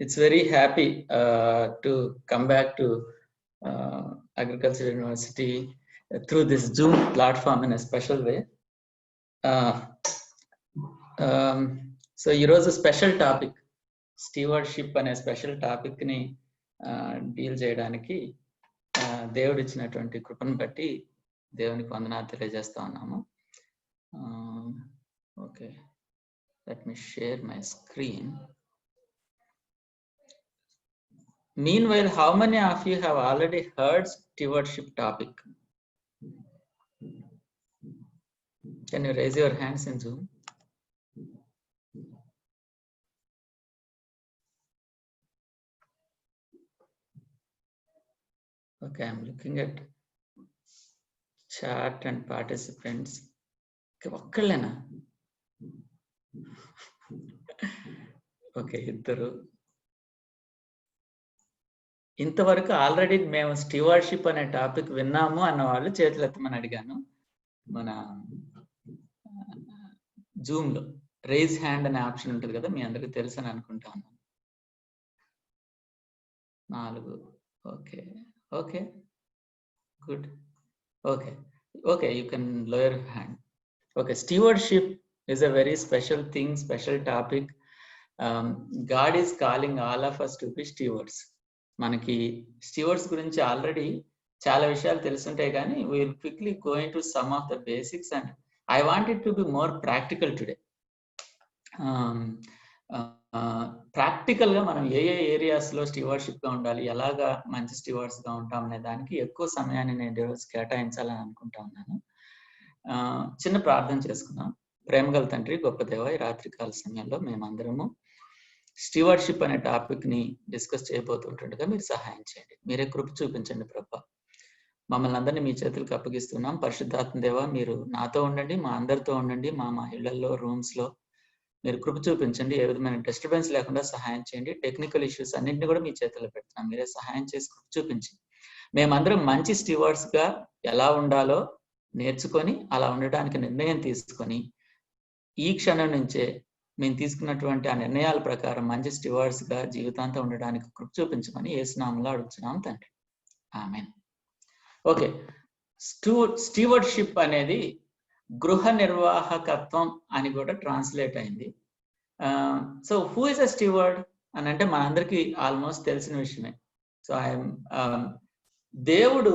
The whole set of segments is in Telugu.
It's very happy to come back to Agriculture University through this Zoom platform in a special way. So ఈరోజు స్పెషల్ టాపిక్ స్టీవర్షిప్ అనే స్పెషల్ టాపిక్ ని డీల్ చేయడానికి దేవుడు ఇచ్చినటువంటి కృపను బట్టి దేవునికి వందనాలు తెలియజేస్తా ఉన్నాము. Okay, let me share my screen. Meanwhile, how many of you have already heard stewardship topic? Can you raise your hands in Zoom? Okay, I'm looking at chat and participants. ఒక్కళ్ళేనా? ఓకే, ఇద్దరు. ఇంతవరకు ఆల్రెడీ మేము స్టీవర్షిప్ అనే టాపిక్ విన్నాము అన్న వాళ్ళు చేతులు ఎత్తమని అడిగాను. మన జూమ్ లో రేజ్ హ్యాండ్ అనే ఆప్షన్ ఉంటుంది కదా, మీ అందరికి తెలుసు అని అనుకుంటా ఉన్నాను. 4. Okay okay good. Okay okay, you can lower hand. Okay, stewardship is a very special thing, special topic. God is calling all of us to be stewards. మనకి స్టీవర్డ్స్ గురించి ఆల్రెడీ చాలా విషయాలు తెలుసుంటాయి, కానీ we will quickly go into some of the basics and I want it to be more practical today. Practical గా మనం ఏ ఏరియాస్ లో స్టీవర్షిప్ గా ఉండాలి, ఎలాగా మంచి స్టీవర్డ్స్ గా ఉంటాం అనే దానికి ఎక్కువ సమయాన్ని నేను ఈరోజు కేటాయించాలని అనుకుంటా ఉన్నాను. చిన్న ప్రార్థన చేసుకుందాం. ప్రేమగల తండ్రి, గొప్ప దేవ, ఈ రాత్రికాల సమయంలో మేమందరము స్టీవర్షిప్ అనే టాపిక్ ని డిస్కస్ చేయబోతుంటుండగా మీరు సహాయం చేయండి, మీరే కృప చూపించండి ప్రభా. మమ్మల్ని అందరినీ మీ చేతులకు అప్పగిస్తున్నాం. పరిశుద్ధాత్మ దేవ, మీరు నాతో ఉండండి, మా అందరితో ఉండండి, మా ఇళ్లలో, రూమ్స్ లో మీరు కృప చూపించండి. ఏ విధమైన డిస్టర్బెన్స్ లేకుండా సహాయం చేయండి. టెక్నికల్ ఇష్యూస్ అన్నింటినీ కూడా మీ చేతుల్లో పెడుతున్నాం, మీరే సహాయం చేసి కృప చూపించి మేమందరం మంచి స్టీవర్డ్స్ గా ఎలా ఉండాలో నేర్చుకొని, అలా ఉండడానికి నిర్ణయం తీసుకొని, ఈ క్షణం నుంచే మేము తీసుకున్నటువంటి ఆ నిర్ణయాల ప్రకారం మంచి స్టీవర్డ్స్ గా జీవితాంతం ఉండడానికి కృప చూపించమని యేసు నామములో అడుగుతున్నాం తండ్రి, ఆమేన్. ఓకే, స్టీవర్డ్షిప్ అనేది గృహ నిర్వాహకత్వం అని కూడా ట్రాన్స్లేట్ అయింది. So who is a steward అని అంటే మనందరికీ ఆల్మోస్ట్ తెలిసిన విషయమే. సో దేవుడు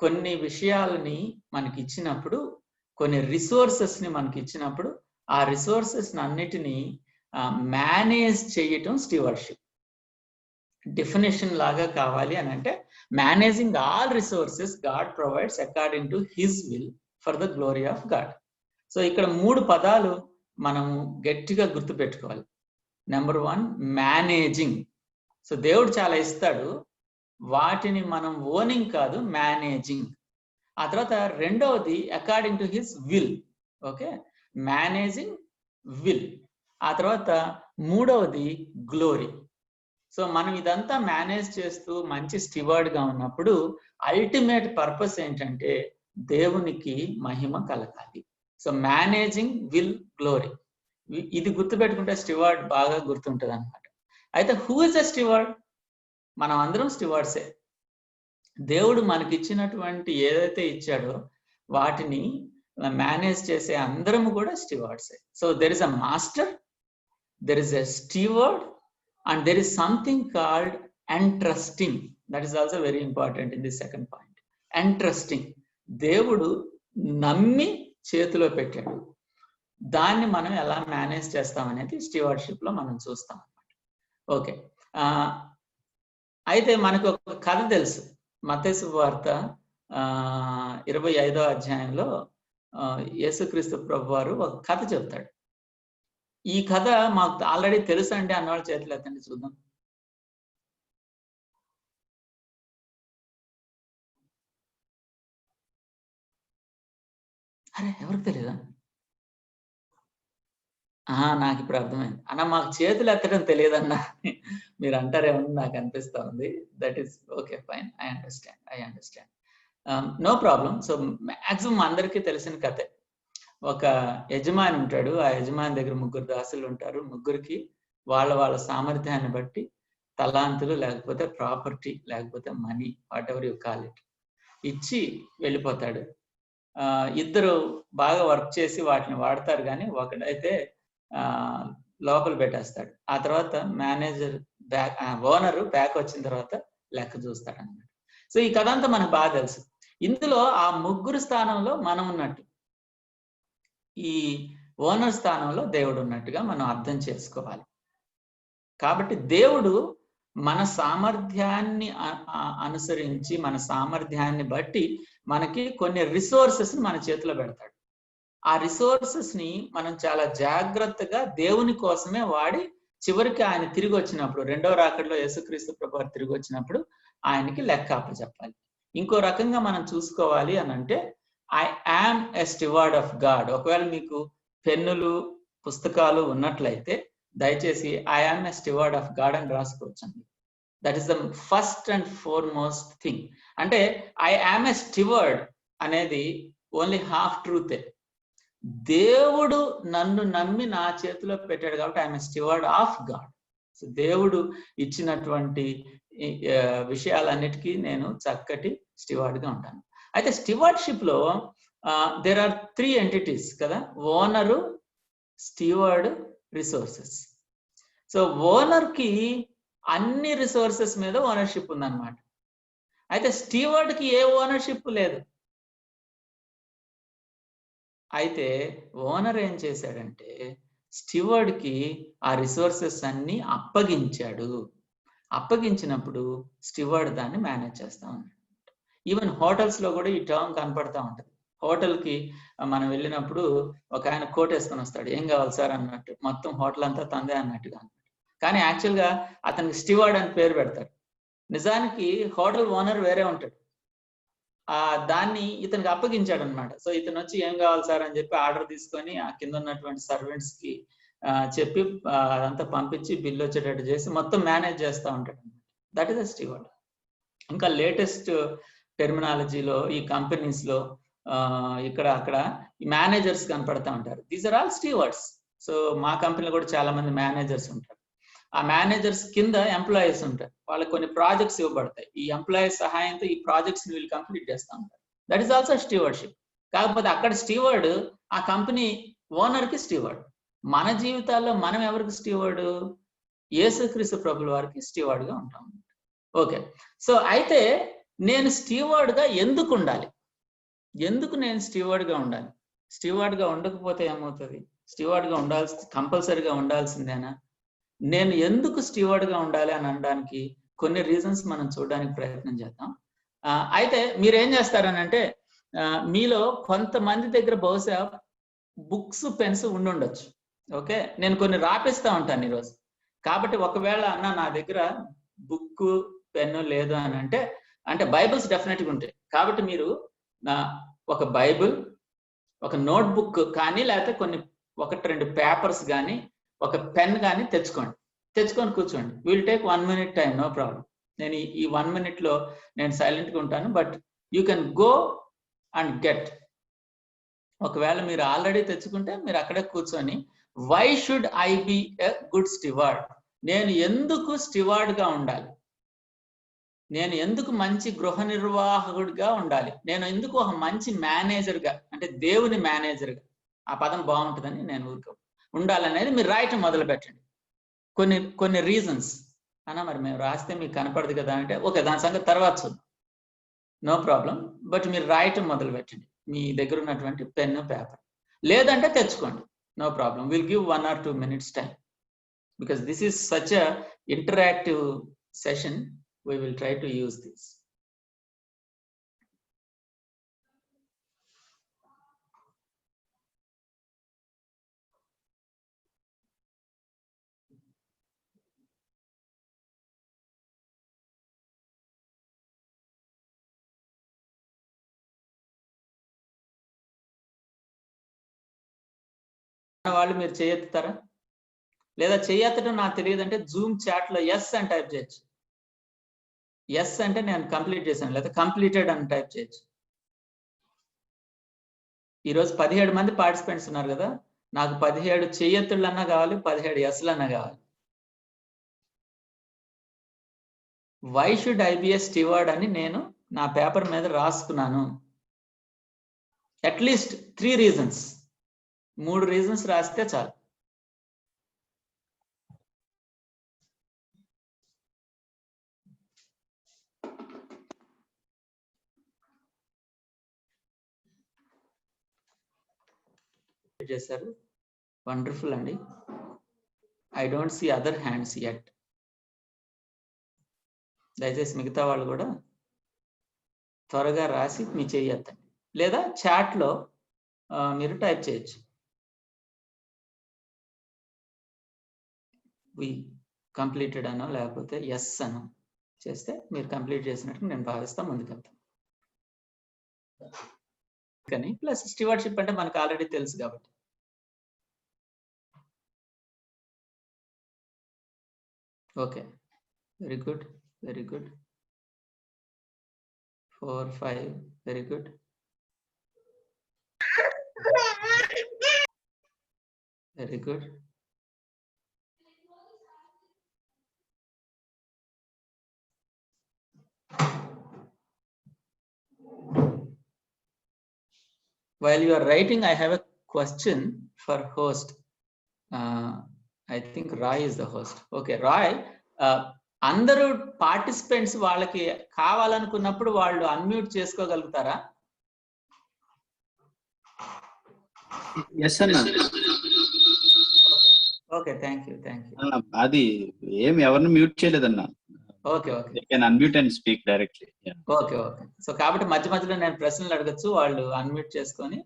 కొన్ని విషయాలని మనకి ఇచ్చినప్పుడు, కొన్ని రిసోర్సెస్ ని మనకి ఇచ్చినప్పుడు, ఆ రిసోర్సెస్ అన్నిటినీ మేనేజ్ చేయటం స్టీవర్షిప్. డెఫినేషన్ లాగా కావాలి అని అంటే managing all resources God provides according to his will for the glory of God. So ఇక్కడ 3 పదాలు మనము గట్టిగా గుర్తుపెట్టుకోవాలి. Number 1, managing. సో దేవుడు చాలా ఇస్తాడు, వాటిని మనం ఓనింగ్ కాదు, మేనేజింగ్. ఆ తర్వాత రెండవది according to his will. Okay, managing will. ఆ తర్వాత మూడవది గ్లోరీ. సో మనం ఇదంతా మేనేజ్ చేస్తూ మంచి స్టీవర్డ్ గా ఉన్నప్పుడు అల్టిమేట్ పర్పస్ ఏంటంటే దేవునికి మహిమ కలగాలి. సో మేనేజింగ్ విల్ గ్లోరీ, ఇది గుర్తుపెట్టుకుంటే స్టీవర్డ్ బాగా గుర్తుంటుంది అనమాట. అయితే హూ ఇస్ అ స్టీవర్డ్? మనం అందరం స్టీవర్డ్సే. దేవుడు మనకి ఇచ్చినటువంటి ఏదైతే ఇచ్చాడో వాటిని మేనేజ్ చేసే అందరము కూడా స్టీవర్డ్సే. So there is a master, there is a steward, and there is something called entrusting. That is also very important in the second point. Entrusting, దేవుడు నమ్మి చేతిలో పెట్టాడు, దాన్ని మనం ఎలా మేనేజ్ చేస్తాం అనేది స్టీవర్డ్షిప్ లో మనం చూస్తాం అన్నమాట. ఓకే, అయితే మనకు ఒక కథ తెలుసు. మత్తయి సువార్త 25వ అధ్యాయంలో యేసుక్రీస్తు ప్రభువారు ఒక కథ చెప్తాడు. ఈ కథ మాకు ఆల్రెడీ తెలుసు అండి అన్నవాళ్ళు చేతులు ఎత్తండి చూద్దాం. అరే, ఎవరికి తెలియదా? నాకు ఇప్పుడు అర్థమైంది అన్న, మాకు చేతులు ఎత్తడం తెలియదన్నా మీరు అంటారేమో నాకు అనిపిస్తా ఉంది. That is okay, fine, I understand. No problem. So maximum అందరికీ తెలిసిన కథే. ఒక యజమాని ఉంటాడు. ఆ యజమాని దగ్గర 3 దాసులు ఉంటారు. ముగ్గురికి వాళ్ళ సామర్థ్యాన్ని బట్టి తలాంతులు, లేకపోతే ప్రాపర్టీ, లేకపోతే money, what ever you call it, ఇచ్చి వెళ్ళిపోతాడు. ఇద్దరు బాగా వర్క్ చేసి వాటిని వాడతారు కానీ ఒకడైతే లోపల పెట్టేస్తాడు. ఆ తర్వాత మేనేజర్ ఓనరు బ్యాక్ వచ్చిన తర్వాత లెక్క చూస్తాడు అన్నమాట. సో ఈ కథ అంతా మనకు బాగా తెలుసు. ఇందులో ఆ ముగ్గురు స్థానంలో మనం ఉన్నట్టు, ఈ ఓనర్ స్థానంలో దేవుడు ఉన్నట్టుగా మనం అర్థం చేసుకోవాలి. కాబట్టి దేవుడు మన సామర్థ్యాన్ని అనుసరించి, మన సామర్థ్యాన్ని బట్టి మనకి కొన్ని రిసోర్సెస్ మన చేతిలో పెడతాడు. ఆ రిసోర్సెస్ ని మనం చాలా జాగ్రత్తగా దేవుని కోసమే వాడి చివరికి ఆయన తిరిగి వచ్చినప్పుడు, రెండవ రాకడలో యేసుక్రీస్తు ప్రభువు తిరిగి వచ్చినప్పుడు ఆయనకి లెక్క అప్పచెప్పాలి. ఇంకో రకంగా మనం చూసుకోవాలి అని అంటే, I am a steward of God. ఒకవేళ మీకు పెన్నులు, పుస్తకాలు ఉన్నట్లయితే దయచేసి I am a steward of God అని రాసుకోవచ్చండి. That is the first and foremost thing. అంటే ఐ యామ్ ఎ స్టివార్డ్ అనేది ఓన్లీ హాఫ్ ట్రూతే. దేవుడు నన్ను నమ్మి నా చేతిలో పెట్టాడు కాబట్టి I'm steward of God. So దేవుడు ఇచ్చినటువంటి విషయాలన్నిటికీ నేను చక్కటి స్టివార్డ్ గా ఉంటాను. అయితే స్టివార్డ్షిప్ లో దేర్ ఆర్ 3 ఎంటిటీస్ కదా: owner, steward, resources. So owner కి అన్ని రిసోర్సెస్ మీద ఓనర్షిప్ ఉందన్నమాట. అయితే స్టివార్డ్ కి ఏ ఓనర్షిప్ లేదు. అయితే ఓనర్ ఏం చేశాడంటే స్టివార్డ్ కి ఆ రిసోర్సెస్ అన్ని అప్పగించాడు. అప్పగించినప్పుడు స్టివార్డ్ దాన్ని మేనేజ్ చేస్తా ఉన్నాడు. ఈవెన్ హోటల్స్ లో కూడా ఈ టర్మ్ కనపడతా ఉంటది. హోటల్ కి మనం వెళ్ళినప్పుడు ఒక ఆయన కోట్ వేసుకొని వస్తాడు, ఏం కావాలి సార్ అన్నట్టు, మొత్తం హోటల్ అంతా తందే అన్నట్టుగా. కానీ యాక్చువల్ గా అతనికి స్టివార్డ్ అని పేరు పెడతాడు. నిజానికి హోటల్ ఓనర్ వేరే ఉంటాడు. దాన్ని ఇతనికి అప్పగించాడు అనమాట. సో ఇతను వచ్చి ఏం కావాలి సార్ అని చెప్పి ఆర్డర్ తీసుకొని ఆ కింద ఉన్నటువంటి సర్వెంట్స్ కి చెప్పి అదంతా పంపించి బిల్లు వచ్చేటట్టు చేసి మొత్తం మేనేజ్ చేస్తూ ఉంటాడు. That is a steward. ఇంకా లేటెస్ట్ టెర్మినాలజీలో ఈ కంపెనీస్ లో ఇక్కడ అక్కడ ఈ మేనేజర్స్ కనపడతా ఉంటారు. These are all stewards. So మా కంపెనీలో కూడా చాలా మంది మేనేజర్స్ ఉంటారు. ఆ మేనేజర్స్ కింద ఎంప్లాయీస్ ఉంటారు. వాళ్ళకి కొన్ని ప్రాజెక్ట్స్ ఇవ్వబడతాయి. ఈ ఎంప్లాయీస్ సహాయంతో ఈ ప్రాజెక్ట్స్ ని వీళ్ళు కంప్లీట్ చేస్తూ ఉంటారు. That is also stewardship. కాకపోతే అక్కడ స్టివార్డ్ ఆ కంపెనీ ఓనర్ కి స్టివార్డ్. మన జీవితాల్లో మనం ఎవరికి స్టివార్డ్? యేసుక్రీస్తు ప్రభుల వారికి స్టివార్డ్ గా ఉంటాం. ఓకే. సో అయితే నేను స్టివార్డ్ గా ఎందుకు ఉండాలి? ఎందుకు నేను స్టివార్డ్ గా ఉండాలి? స్టివార్డ్ గా ఉండకపోతే ఏమవుతుంది? స్టివార్డ్ గా కంపల్సరీగా ఉండాల్సిందేనా? నేను ఎందుకు స్టివార్డ్ గా ఉండాలి అని అనడానికి కొన్ని రీజన్స్ మనం చూడడానికి ప్రయత్నం చేద్దాం. అయితే మీరు ఏం చేస్తారని అంటే, మీలో కొంతమంది దగ్గర బహుశా బుక్స్, పెన్స్ ఉండుండొచ్చు. ఓకే, నేను కొన్ని రాపిస్తా ఉంటాను ఈరోజు. కాబట్టి ఒకవేళ అన్న నా దగ్గర బుక్, పెన్ను లేదు అని అంటే బైబిల్స్ డెఫినెట్గా ఉంటాయి. కాబట్టి మీరు ఒక బైబిల్, ఒక నోట్ బుక్ కానీ, లేకపోతే కొన్ని 1-2 పేపర్స్ కానీ, ఒక పెన్ కానీ తెచ్చుకొని కూర్చోండి. Will take 1 minute time, no problem. నేను ఈ 1 minute లో నేను సైలెంట్గా ఉంటాను. But you can go and get. ఒకవేళ మీరు ఆల్రెడీ తెచ్చుకుంటే మీరు అక్కడే కూర్చొని, why should I be a good steward? నేను ఎందుకు స్టివార్డ్ గా ఉండాలి? నేను ఎందుకు మంచి గృహ నిర్వాహకుడిగా ఉండాలి? నేను ఎందుకు ఒక మంచి మేనేజర్గా, అంటే దేవుని మేనేజర్గా, ఆ పదం బాగుంటుందని నేను ఉండాలనేది మీరు రాయటం మొదలు పెట్టండి. కొన్ని రీజన్స్ అన్నా, మరి మేము రాస్తే మీకు కనపడదు కదా అంటే, ఓకే దాని సంగతి తర్వాత చూద్దాం, నో ప్రాబ్లం. బట్ మీరు రాయటం మొదలు పెట్టండి, మీ దగ్గర ఉన్నటువంటి పెన్ను, పేపర్. లేదంటే తెచ్చుకోండి, no problem. Will give 1 or 2 minutes time, because this is such a interactive session. We will try to use this. వాళ్ళు మీరు చేయెత్తుతారా? లేదా చేయెత్తడం నాకు తెలియదంటే జూమ్ చాట్ లో ఎస్ అని టైప్ చేయొచ్చు. ఎస్ అంటే నేను కంప్లీట్ చేశాను, లేదా కంప్లీటెడ్ అని టైప్ చేయొచ్చు. ఈరోజు 17 మంది పార్టిసిపెంట్స్ ఉన్నారు కదా, నాకు 17 చెయ్యెత్తులన్నా కావాలి, 17 ఎస్లన్నా కావాలి. Why should I be a steward అని నేను నా పేపర్ మీద రాసుకున్నాను. అట్లీస్ట్ 3 రీజన్స్, 3 రీజన్స్ రాస్తే చాలు. చేశారు, వండర్ఫుల్ అండి. I don't see other hands yet. దయచేసి మిగతా వాళ్ళు కూడా త్వరగా రాసి మీ చేయొద్దండి, లేదా చాట్లో మీరు టైప్ చేయొచ్చు. వి కంప్లీటెడ్ అనో లేకపోతే ఎస్ అనో చేస్తే మీరు కంప్లీట్ చేసినట్టు నేను భావిస్తా, ముందుకెళ్తాను. కానీ ప్లస్ స్టీవర్డ్షిప్ అంటే మనకు ఆల్రెడీ తెలుసు కాబట్టి. Okay, very good, very good. 4, 5, very good. Very good. While you are writing, I have a question for host. I think Roy is the host. Okay, Roy, అందరూ పార్టిసిపెంట్స్ వాళ్ళకి కావాలనుకున్నప్పుడు వాళ్ళు అన్మ్యూట్ చేసుకోగలుగుతారా? yes అన్న. Okay, thank you. అది ఏం ఎవరిని మ్యూట్ చేయలేదన్నా. Okay, they can unmute and speak directly. Okay. So కాబట్టి మధ్య మధ్యలో నేను ప్రశ్నలు అడగచ్చు, వాళ్ళు అన్మ్యూట్ చేసుకొని.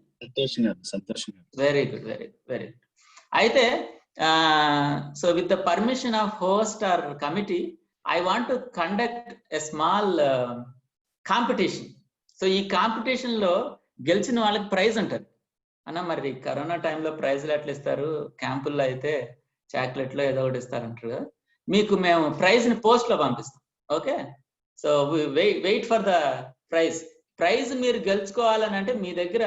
సంతోషంగా. Very good, very good. అయితే so with the permission of host or committee, I want to conduct a small competition. So ఈ కాంపిటీషన్ లో గెలిచిన వాళ్ళకి ప్రైజ్ ఉంటుంది అన్న. మరి కరోనా టైంలో ప్రైజ్లు ఎట్లా ఇస్తారు? క్యాంపుల్లో అయితే చాక్లెట్లో ఏదో ఒకటి ఇస్తారంటారు కదా. మీకు మేము ప్రైజ్ ని పోస్ట్ లో పంపిస్తాం. Okay, so wait for the prize మీరు గెలుచుకోవాలని అంటే మీ దగ్గర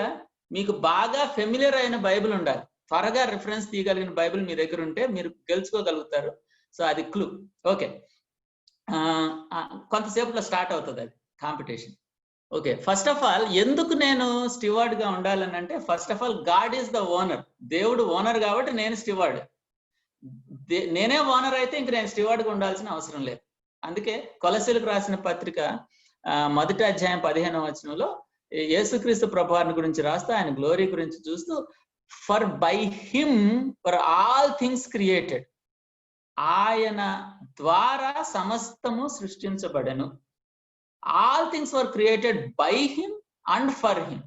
మీకు బాగా ఫెమిలియర్ అయిన బైబిల్ ఉండాలి. త్వరగా రిఫరెన్స్ తీయగలిగిన బైబిల్ మీ దగ్గర ఉంటే మీరు గెలుచుకోగలుగుతారు. సో అది క్లూ. ఓకే, కొంతసేపులో స్టార్ట్ అవుతుంది అది competition. Okay, first of all ఎందుకు నేను స్టీవార్డ్ గా ఉండాలని అంటే, first of all God is the owner. దేవుడు ఓనర్ కాబట్టి నేను స్టీవార్డ్. నేనే ఓనర్ అయితే ఇంక నేను స్టీవార్డ్ గా ఉండాల్సిన అవసరం లేదు. అందుకే కొలసీలకు రాసిన పత్రిక 1వ అధ్యాయం 15వ వచనంలో యేసుక్రీస్తు ప్రభువారిని గురించి రాస్తూ ఆయన గ్లోరీ గురించి చూస్తూ, for by him for all things created, ఆయన ద్వారా సమస్తము సృష్టించబడెను. All things were created by him and for him.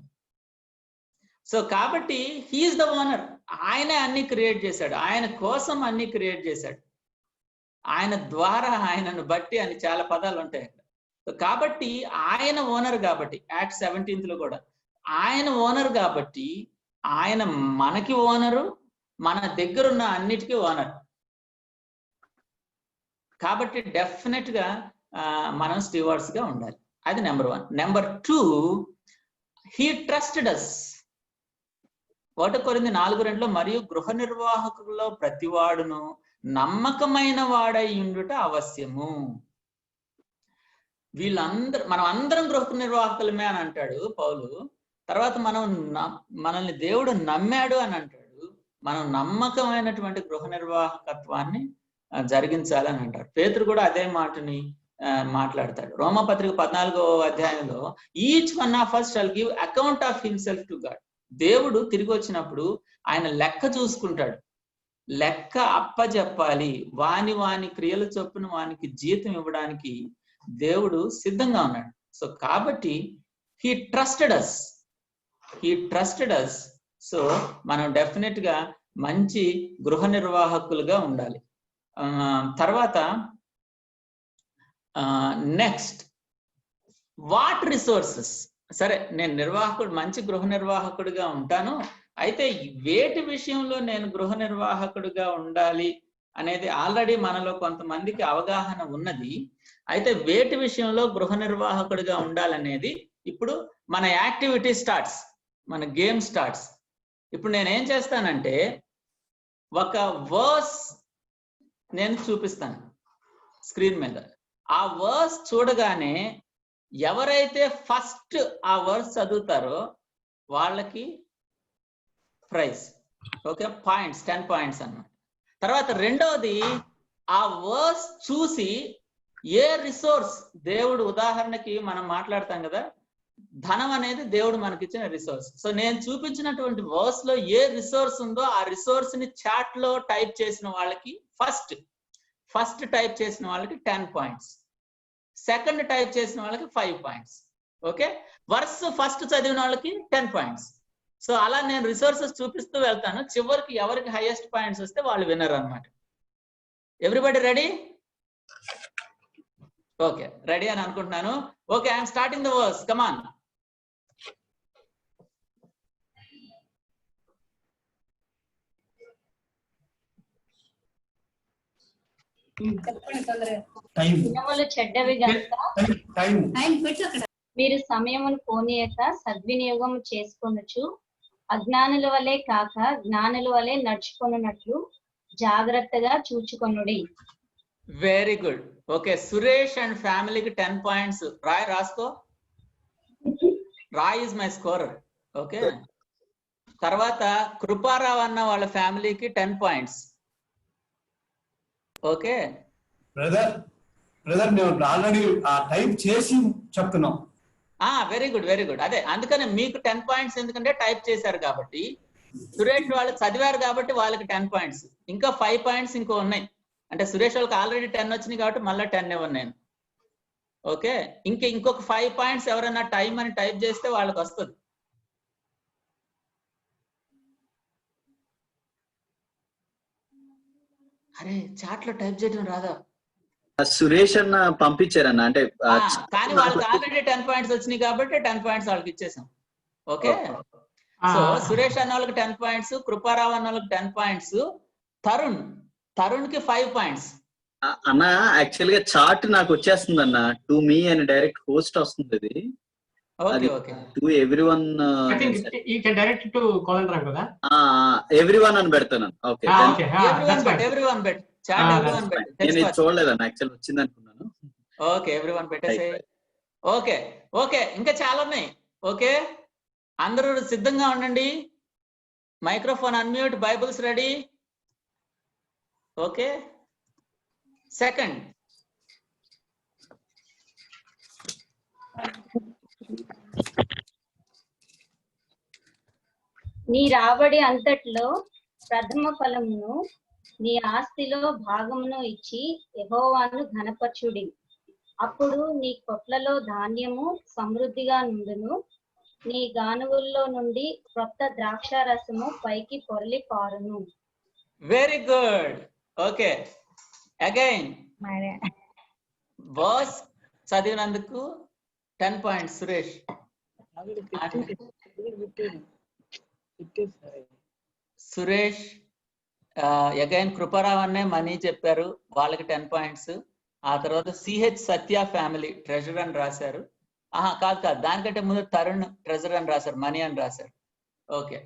So కాబట్టి హీఈస్ ద ఓనర్. ఆయనే అన్ని క్రియేట్ చేశాడు, ఆయన కోసం అన్ని క్రియేట్ చేశాడు, ఆయన ద్వారా, ఆయనను బట్టి అని చాలా పదాలు ఉంటాయి అక్కడ. సో కాబట్టి ఆయన ఓనర్ కాబట్టి, యాక్ట్ 17 కూడా ఆయన ఓనర్ కాబట్టి, ఆయన మనకి ఓనరు, మన దగ్గర ఉన్న అన్నిటికీ ఓనర్. కాబట్టి డెఫినెట్ గా మనం స్టీవార్డ్స్ గా ఉండాలి. అది number 1. Number 2, he trusted us. 1 కొరింథీ 4:2 మరియు గృహ నిర్వాహకుల్లో ప్రతివాడును నమ్మకమైన వాడై ఉండుట అవశ్యము. మనం అందరం గృహ నిర్వాహకులమే అని అంటాడు పౌలు. తర్వాత మనల్ని దేవుడు నమ్మాడు అని అంటాడు. మనం నమ్మకమైనటువంటి గృహ నిర్వాహకత్వాన్ని జరిగించాలని అంటారు. పేతురు కూడా అదే మాటని మాట్లాడతాడు. రోమాపత్రిక 14వ అధ్యాయంలో each one of us shall give account of himself to God. దేవుడు తిరిగి వచ్చినప్పుడు ఆయన లెక్క చూసుకుంటాడు, లెక్క అప్పజెప్పాలి. వాని క్రియల చొప్పున వానికి జీతం ఇవ్వడానికి దేవుడు సిద్ధంగా ఉన్నాడు. సో కాబట్టి హీ ట్రస్టెడ్ us. సో మనం డెఫినెట్ గా మంచి గృహ నిర్వాహకులుగా ఉండాలి. తర్వాత నెక్స్ట్, వాట్ రిసోర్సెస్. సరే, నేను మంచి గృహ నిర్వాహకుడిగా ఉంటాను, అయితే వేటి విషయంలో నేను గృహ నిర్వాహకుడిగా ఉండాలి అనేది ఆల్రెడీ మనలో కొంతమందికి అవగాహన ఉన్నది. అయితే వేటి విషయంలో గృహ నిర్వాహకుడిగా ఉండాలనేది ఇప్పుడు మన యాక్టివిటీ స్టార్ట్స్. మన గేమ్ స్టార్ట్స్. ఇప్పుడు నేను ఏం చేస్తానంటే ఒక వర్స్ నేను చూపిస్తాను స్క్రీన్ మీద. ఆ వర్స్ చూడగానే ఎవరైతే ఫస్ట్ ఆ వర్స్ చదువుతారో వాళ్ళకి ప్రైజ్. ఓకే, పాయింట్స్ 10 పాయింట్స్ అన్నమాట. తర్వాత రెండవది ఆ వర్స్ చూసి ఏ రిసోర్స్ దేవుడు, ఉదాహరణకి మనం మాట్లాడతాం కదా, ధనం అనేది దేవుడు మనకిచ్చిన రిసోర్స్. సో నేను చూపించినటువంటి వర్స్ లో ఏ రిసోర్స్ ఉందో ఆ రిసోర్స్ ని చాట్ లో టైప్ చేసిన వాళ్ళకి ఫస్ట్ టైప్ చేసిన వాళ్ళకి 10 పాయింట్స్, సెకండ్ టైప్ చేసిన వాళ్ళకి 5 పాయింట్స్. ఓకే, వర్స్ ఫస్ట్ చదివిన వాళ్ళకి 10 పాయింట్స్. సో అలా నేను రిసోర్సెస్ చూపిస్తూ వెళ్తాను. చివరికి ఎవరికి హైయెస్ట్ పాయింట్స్ వస్తే వాళ్ళు విన్నర్ అన్నమాట. Everybody ready? ఓకే, రెడీ అని అనుకుంటున్నాను. Okay, I'm starting the verse. Come on. దినములు చెడ్డవి గనుక మీరు సమయమును పోనీయక సద్వినియోగం చేసుకొనుచు అజ్ఞానుల వలె కాక జ్ఞానుల వలె నడుచుకొనున్నట్లు జాగ్రత్తగా చూచుకొనుడి. Very good. Okay, Suresh and ఫ్యామిలీకి 10 పాయింట్స్. రాయ్ రాసుకో. Roy is my scorer. Okay, తర్వాత కృపారావు అన్న వాళ్ళ ఫ్యామిలీకి 10 పాయింట్స్. ఓకే బ్రదర్ నేను ఆల్రెడీ టైప్ చేసి చెప్తున్నాం. Very good, very good. అదే అందుకనే మీకు 10 పాయింట్స్, ఎందుకంటే టైప్ చేశారు కాబట్టి. సురేష్ వాళ్ళు చదివారు కాబట్టి వాళ్ళకి 10 పాయింట్స్. ఇంకా 5 పాయింట్స్ ఇంకో ఉన్నాయి. అంటే సురేష్ వాళ్ళకి ఆల్రెడీ 10 వచ్చినాయి కాబట్టి మళ్ళీ 10 ఇవ్వను నేను. ఓకే, ఇంకొక 5 పాయింట్స్ ఎవరైనా టైం అని టైప్ చేస్తే వాళ్ళకి వస్తుంది. అరే చాట్ లో టైప్ చేయడం రాదా? సురేష్ అన్న పంపించారన్న, అంటే కానీ వాళ్ళకి ఆల్రెడీ 10 పాయింట్స్ వచ్చినాయి కాబట్టి 10 పాయింట్స్ వాళ్ళకి ఇచ్చేసాం. ఓకే, సో సురేష్ అన్న వాళ్ళకి 10 పాయింట్స్, కృపారావు అన్న వాళ్ళకి 10 పాయింట్స్, తరుణ్ కి 5 పాయింట్స్. అన్న యాక్చువల్ గా చార్ట్ నాకు వచ్చేస్తుంది అన్న, టు మీ అని డైరెక్ట్ పోస్ట్ వస్తుంది. అది okay okay, to everyone direct to Kodandaram కదా, ఎవ్రీవన్ అని పెడతాను. Okay, everyone bet chat, everyone bet. నేను చూడలేదన్న, యాక్చువల్ వచ్చింది అనుకున్నాను. ఓకే, ఎవ్రీవన్ పెట్టేసే. ఓకే ఓకే, ఇంకా చాలా ఉన్నాయి. ఓకే, అందరూ సిద్ధంగా ఉండండి. Microphone unmute, Bibles ready. Okay, second నీ రాబడి అంతట్లో ప్రథమ ఫలమును నీ ఆస్తిలో భాగమును ఇచ్చి యెహోవాను ఘనపరచుడి. అప్పుడు నీ కొట్లలో ధాన్యము సమృద్ధిగా నుండును, నీ గానుగుల్లో నుండి క్రొత్త ద్రాక్ష రసము పైకి పొరలి పారును. Very good. Okay, again boss చదివినందుకు 10 పాయింట్స్ సురేష్. సురేష్ అగైన్ కృపారావు అన్నే మనీ చెప్పారు, వాళ్ళకి 10 పాయింట్స్. ఆ తర్వాత సిహెచ్ సత్య ఫ్యామిలీ ట్రెజర్ అని రాశారు. కాదు దానికంటే ముందు తరుణ్ ట్రెజర్ అని రాశారు, మనీ అని రాశారు. Okay,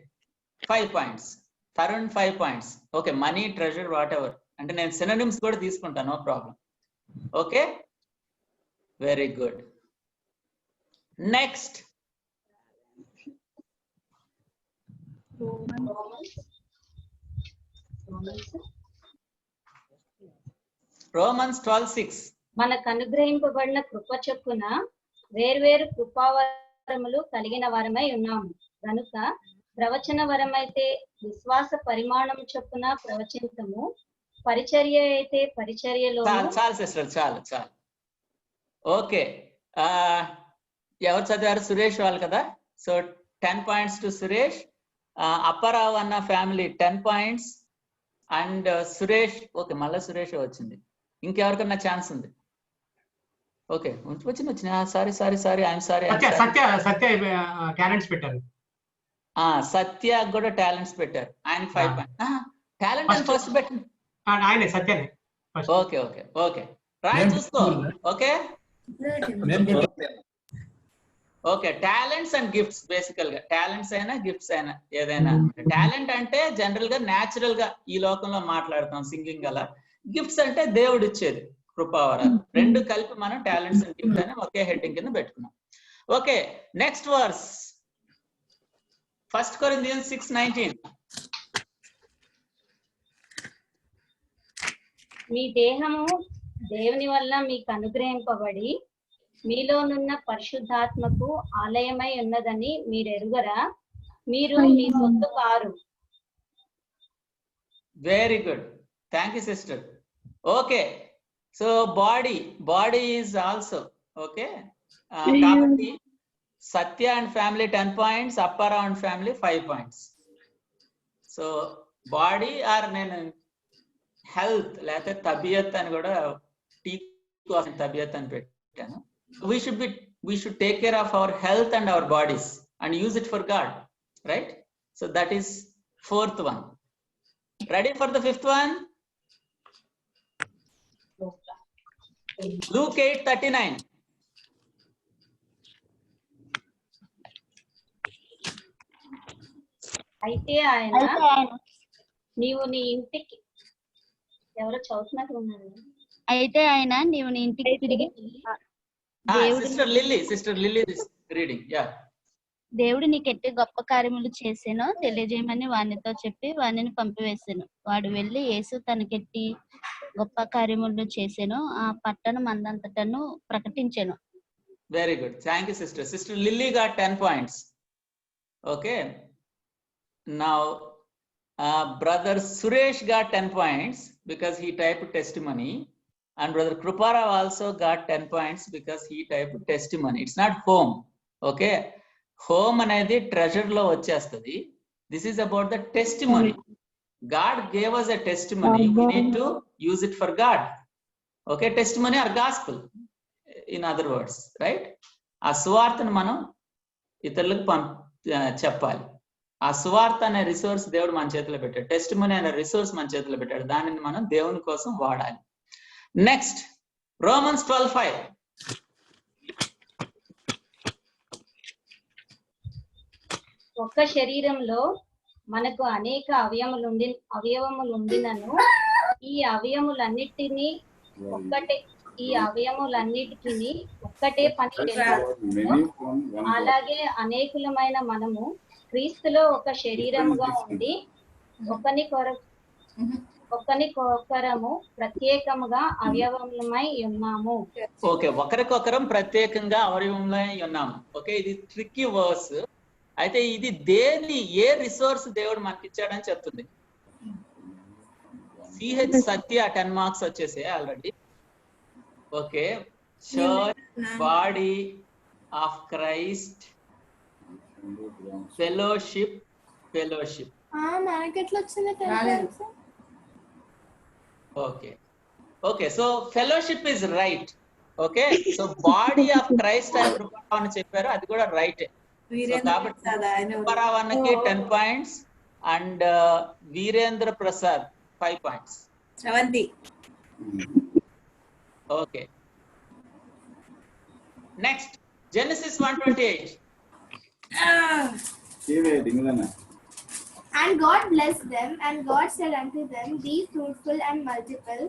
5 points. Tarun 5 points. Okay, money, treasure, whatever. అంటే నేను సినోనిమ్స్ కూడా తీసుకుంటాను, no problem. Okay, very good. Next Romans 12:6. మనకు అనుగ్రహింపబడిన కృప చొప్పున వేర్వేరు కృపావరములు కలిగిన వరమై ఉన్నాము కనుక ప్రవచన వరమైతే విశ్వాస పరిమాణం చొప్పున ప్రవచించము, పరిచర్య అయితే పరిచర్యలో. చాలు సిస్టర్, చాలు. ఓకే, ఎవరు చదివారు? సురేష్ వాళ్ళు కదా. So 10 points to Suresh. Apparao అన్న family 10 points and Suresh. Okay, మళ్ళీ సురేష్ వచ్చింది. ఇంకెవరికన్నా ఛాన్స్ ఉంది? ఓకే, వచ్చిన sorry I'm sorry. Satya talents పెట్టారు. సత్య కూడా టాలెంట్స్ పెట్టారు, ఆయన 5 పాయింట్స్. టాలెంట్ అని ఫస్ట్ పెట్టండి. ఆయనే సత్యనే. ఓకే ఓకే ఓకే, రాయ్ చూసుకో. Okay, okay, talents and gifts. బేసికల్ గా టాలెంట్స్ అయినా గిఫ్ట్స్ అయినా ఏదైనా. టాలెంట్ అంటే జనరల్ గా న్యాచురల్ గా ఈ లోకంలో మాట్లాడతాం, సింగింగ్ అలా. గిఫ్ట్స్ అంటే దేవుడు ఇచ్చేది, కృపావరాలు. రెండు కలిపి మనం టాలెంట్స్ అండ్ గిఫ్ట్స్ అని ఒకే హెడ్డింగ్ కింద పెట్టుకున్నాం. Okay, next verse 1 Corinthians 6:19. మీ దేహము దేవుని వల్ల మీకు అనుగ్రహింపబడి మీలోనున్న పరిశుద్ధాత్మకు ఆలయమై ఉన్నదని మీరు ఎరుగరా? మీరు మీ సొత్తు కారు. Very good, thank you sister. Okay, so body is also okay. కాబట్టి Satya and family 10 points, Appara and family 5 points. So body or నేను హెల్త్ లేకపోతే తబియత్ అని కూడా టీ కోసం తబియత్ అని పెట్టాను. we should take care of our health and our bodies and use it for God, right? So that is 4th one. Ready for the 5th one? Luke 8:39. అయితే ఆయన నీవు నీ ఇంటికి, ఎవరో చదువుతున్నట్టు ఉన్నారు. అయితే ఆయన నీవు నీ ఇంటికి తిరిగి సిస్టర్ లిల్లీ రీడింగ్. యా. దేవుడు నీకెట్టి గొప్ప కార్యములు చేసానో తెలియజేయమని వానితో చెప్పి వానిని పంపివేశాను. వాడు వెళ్ళి యేసు తనకెట్టి గొప్ప కార్యములు చేసాను ఆ పట్టణం అందంతటను ప్రకటించాను. Very good, thank you sister. Sister Lilly got 10 points. Okay, now brother Suresh got 10 points because he typed testimony, and brother Krupara also got 10 points because he typed testimony. It's not home. Okay, home అనేది treasure లో వచ్చేస్తుంది. This is about the testimony. God gave us a testimony. We need to use it for God. Okay, testimony or gospel in other words, right? ఆ సువార్తను మనం ఇతరులకు చెప్పాలి. ఆ సువార్త అనే రిసోర్స్ దేవుడు మన చేతిలో పెట్టాడు. టెస్టిమనీ అనే రిసోర్స్ మన చేతిలో పెట్టాడు. దానిని మనం దేవుని కోసం వాడాలి. Next Romans 12:5. ఒక్క శరీరంలో మనకు అనేక అవయవములుండినను ఈ అవయములన్నిటికీ ఒక్కటే పని చేయాలి. అలాగే అనేకులమైన మనము క్రీస్తులో ఒక శరీరముగా ఉండి ఒకరికొకరము ప్రత్యేకముగా అవయవములమై ఉన్నాము. ఓకే, ఒకరికొకరం ప్రత్యేకంగా అవయవములై ఉన్నాము. ఓకే, ఇది ట్రిక్కీ వర్స్. అయితే ఇది ఏ రిసోర్స్ దేవుడు మనకి ఇచ్చాడని చెప్తుంది. సిహెచ్ సత్య 10 marks వచ్చేసే already. Okay, church, body of Christ, fellowship. Okay, so fellowship is right. Okay, so body of Christ అని కృపారావు చెప్పారు, అది కూడా రైట్. కాబట్టి కృపారావుకి 10 points and Virendra Prasad 5 points. Okay, next Genesis 1:28. And God blessed them, and God said unto them, be fruitful and multiply,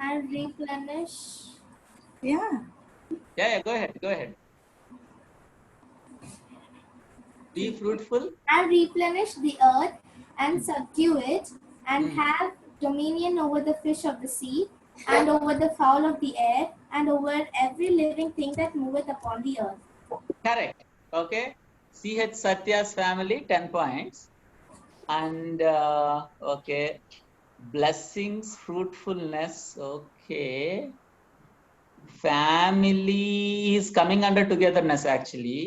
and replenish. Yeah, go ahead. Be fruitful and replenish the earth, and subdue it, and have dominion over the fish of the sea, and over the fowl of the air, and over every living thing that moveth upon the earth. Correct. Okay, CH Satya's family 10 points. And okay, blessings, fruitfulness. Okay, family is coming under togetherness actually.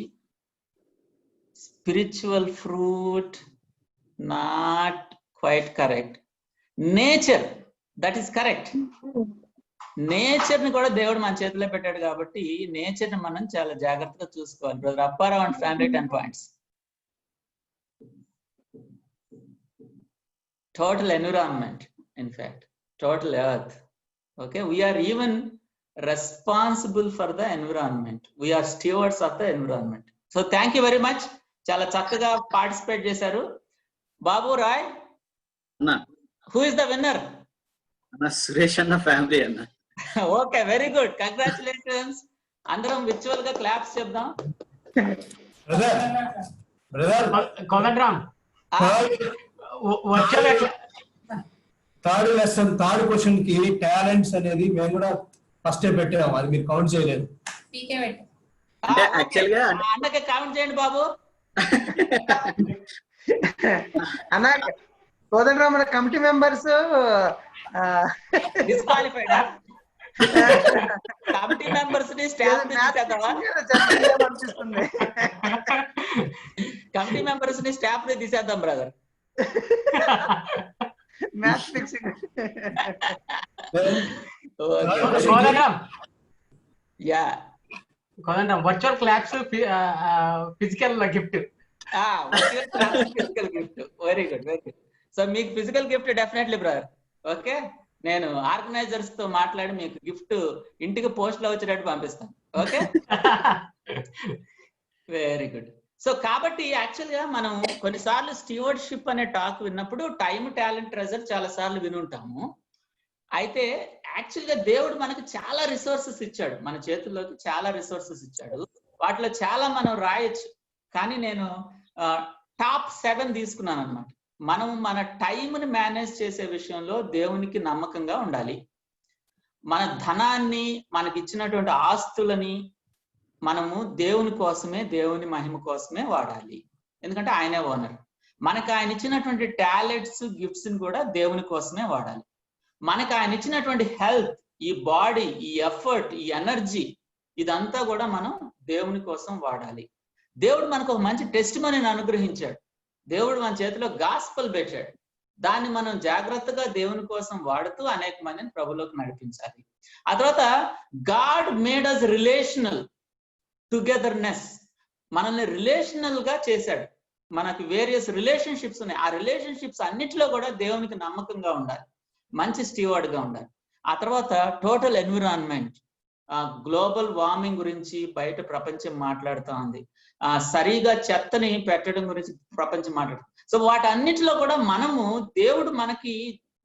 Spiritual fruit, not quite correct. Nature, that is correct. Nature ని కూడా దేవుడు మన చేతిలో పెట్టాడు కాబట్టి నేచర్ ని మనం చాలా జాగ్రత్తగా చూసుకోవాలి. Brother Apparao and family 10 points. Total environment, in fact, total earth. Okay, we are even responsible for the environment. We are stewards of the environment. So thank you very much, చాలా చక్కగా పార్టిసిపేట్ చేశారు. బాబు రాయ్, అన్న హూ ఇస్ ద విన్నర్? అన్న సురేష్ అన్న ఫ్యామిలీ అన్న. Okay, very good, congratulations. అందరం విర్చువల్ గా క్లాప్స్ చెప్దాం. Brother Kodandaram, third lesson third question కి టాలెంట్స్ అనేది మేము కూడా ఫస్ట్ పెట్టాము, అది మీరు కౌంట్ చేయలేదు. అంటే యాక్చువల్ గా అన్నకి కామెంట్ చేయండి బాబు. అన్న Kodandarama committee members disqualified. Committee members ని స్టాఫ్ తీసేద్దామా? అనిపిస్తుంది. కమిటీ మెంబర్స్ ని స్టాఫ్ ని తీసేద్దాం brother. Maths fixing. Kodandaram, yeah, Kodandaram, virtual claps physical gift. Physical gift, very good, very good. So మీకు physical gift definitely brother. Okay, నేను ఆర్గనైజర్స్ తో మాట్లాడి మీకు గిఫ్ట్ ఇంటికి పోస్ట్ లో వచ్చేటట్టు పంపిస్తాను. Okay, very good. సో కాబట్టి యాక్చువల్ గా మనం కొన్నిసార్లు స్టీవర్డ్షిప్ అనే టాక్ విన్నప్పుడు టైం, టాలెంట్, ట్రెజర్ చాలా సార్లు వినుంటాము. అయితే యాక్చువల్ గా దేవుడు మనకు చాలా రిసోర్సెస్ ఇచ్చాడు, మన చేతుల్లోకి చాలా రిసోర్సెస్ ఇచ్చాడు. వాటిలో చాలా మనం రాయొచ్చు, కానీ నేను టాప్ 7 తీసుకున్నాను అనమాట. మనం మన టైంని మేనేజ్ చేసే విషయంలో దేవునికి నమ్మకంగా ఉండాలి. మన ధనాన్ని, మనకి ఇచ్చినటువంటి ఆస్తులని మనము దేవుని కోసమే, దేవుని మహిమ కోసమే వాడాలి. ఎందుకంటే ఆయనే ఓనర్. మనకు ఆయన ఇచ్చినటువంటి టాలెంట్స్, గిఫ్ట్స్ ని కూడా దేవుని కోసమే వాడాలి. మనకు ఆయన ఇచ్చినటువంటి హెల్త్, ఈ బాడీ, ఈ ఎఫర్ట్, ఈ ఎనర్జీ, ఇదంతా కూడా మనం దేవుని కోసం వాడాలి. దేవుడు మనకు ఒక మంచి టెస్టిమనీని అనుగ్రహించాడు. దేవుడు మన చేతిలో గాస్పల్ పెట్టాడు. దాన్ని మనం జాగ్రత్తగా దేవుని కోసం వాడుతూ అనేక మందిని ప్రభులోకి నడిపించాలి. ఆ తర్వాత God made us relational togetherness. మనల్ని రిలేషనల్ గా చేశాడు. మనకి వేరియస్ రిలేషన్షిప్స్ ఉన్నాయి. ఆ రిలేషన్షిప్స్ అన్నిటిలో కూడా దేవునికి నమ్మకంగా ఉండాలి, మంచి స్టీవర్డ్ గా ఉండాలి. ఆ తర్వాత టోటల్ ఎన్విరాన్మెంట్, గ్లోబల్ వార్మింగ్ గురించి బయట ప్రపంచం మాట్లాడుతూ ఉంది. సరిగా చెత్తని పెట్టడం గురించి ప్రపంచం మాట్లాడుతుంది. సో వాటన్నిటిలో కూడా మనము, దేవుడు మనకి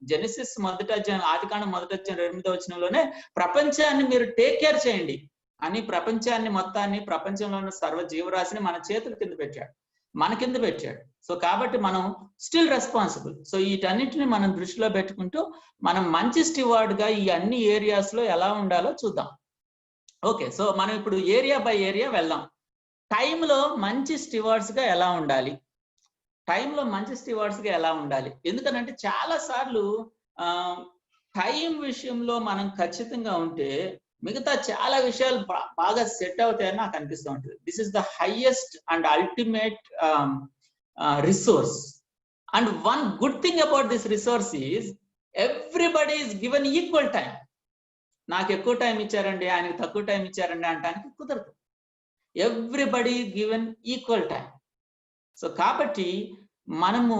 జెనసిస్ 1వ అధ్యాయం, ఆదికాండం 1వ అధ్యాయం 8వ వచనంలోనే ప్రపంచాన్ని మీరు టేక్ కేర్ చేయండి అని ప్రపంచాన్ని మొత్తాన్ని, ప్రపంచంలో ఉన్న సర్వ జీవరాశిని మన చేతుల కింద పెట్టాడు, మన కింద పెట్టాడు. సో కాబట్టి మనం స్టిల్ రెస్పాన్సిబుల్. సో వీటన్నిటిని మనం దృష్టిలో పెట్టుకుంటూ మనం మంచి స్టీవార్డ్ గా ఈ అన్ని ఏరియాస్ లో ఎలా ఉండాలో చూద్దాం. ఓకే, సో మనం ఇప్పుడు ఏరియా బై ఏరియా వెళ్దాం. టైంలో మంచి స్టీవార్డ్స్ గా ఎలా ఉండాలి, టైంలో మంచి స్టీవార్డ్స్ గా ఎలా ఉండాలి. ఎందుకనంటే చాలా సార్లు టైం విషయంలో మనం ఖచ్చితంగా ఉంటే మిగతా చాలా విషయాలు బాగా సెట్ అవుతాయని నాకు అనిపిస్తూ ఉంటుంది. This is the highest and ultimate resource. And one good thing about this resource is everybody is given equal time. నాకు ఎక్కువ టైం ఇచ్చారండి, ఆయనకు తక్కువ టైం ఇచ్చారండి అంటానికి కుదరదు. Everybody given equal time. So కాబట్టి మనము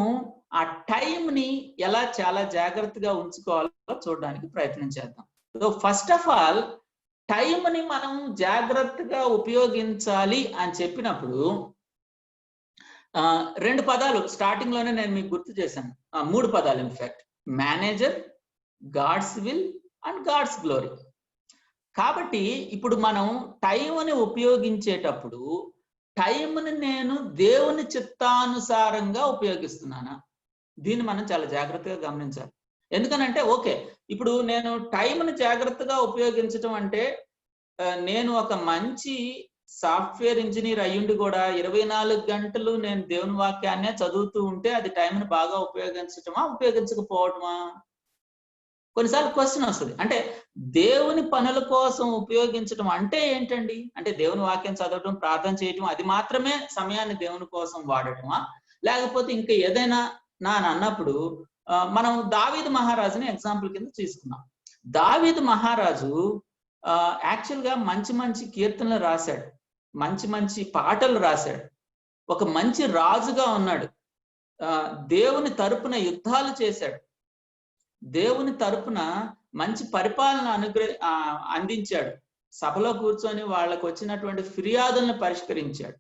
ఆ టైంని ఎలా చాలా జాగ్రత్తగా ఉంచుకోవాలో చూడడానికి ప్రయత్నం చేద్దాం. సో ఫస్ట్ ఆఫ్ ఆల్ టైంని మనం జాగ్రత్తగా ఉపయోగించాలి అని చెప్పినప్పుడు 2 పదాలు స్టార్టింగ్ లోనే నేను మీకు గుర్తు చేశాను. 3 పదాలు in fact: manager, God's will and God's glory. కాబట్టి ఇప్పుడు మనం టైంని ఉపయోగించేటప్పుడు టైంని నేను దేవుని చిత్తానుసారంగా ఉపయోగిస్తున్నానా, దీన్ని మనం చాలా జాగ్రత్తగా గమనించాలి. ఎందుకనంటే ఓకే, ఇప్పుడు నేను టైంని జాగ్రత్తగా ఉపయోగించడం అంటే నేను ఒక మంచి సాఫ్ట్వేర్ ఇంజనీర్ అయ్యుండి కూడా 24 గంటలు నేను దేవుని వాక్యాన్నే చదువుతూ ఉంటే అది టైంని బాగా ఉపయోగించటమా, ఉపయోగించకపోవటమా? కొన్నిసార్లు క్వశ్చన్ వస్తుంది. అంటే దేవుని పనుల కోసం ఉపయోగించడం అంటే ఏంటండి? అంటే దేవుని వాక్యం చదవడం, ప్రార్థన చేయటం, అది మాత్రమే సమయాన్ని దేవుని కోసం వాడటమా, లేకపోతే ఇంకా ఏదైనా నా అన్నప్పుడు మనం దావీదు మహారాజుని ఎగ్జాంపుల్ కింద తీసుకున్నాం. దావీదు మహారాజు యాక్చువల్ గా మంచి మంచి కీర్తనలు రాశాడు, మంచి మంచి పాటలు రాశాడు, ఒక మంచి రాజుగా ఉన్నాడు, దేవుని తరపున యుద్ధాలు చేశాడు, దేవుని తరపున మంచి పరిపాలన అందించాడు, సభలో కూర్చొని వాళ్ళకు వచ్చినటువంటి ఫిర్యాదులను పరిష్కరించాడు.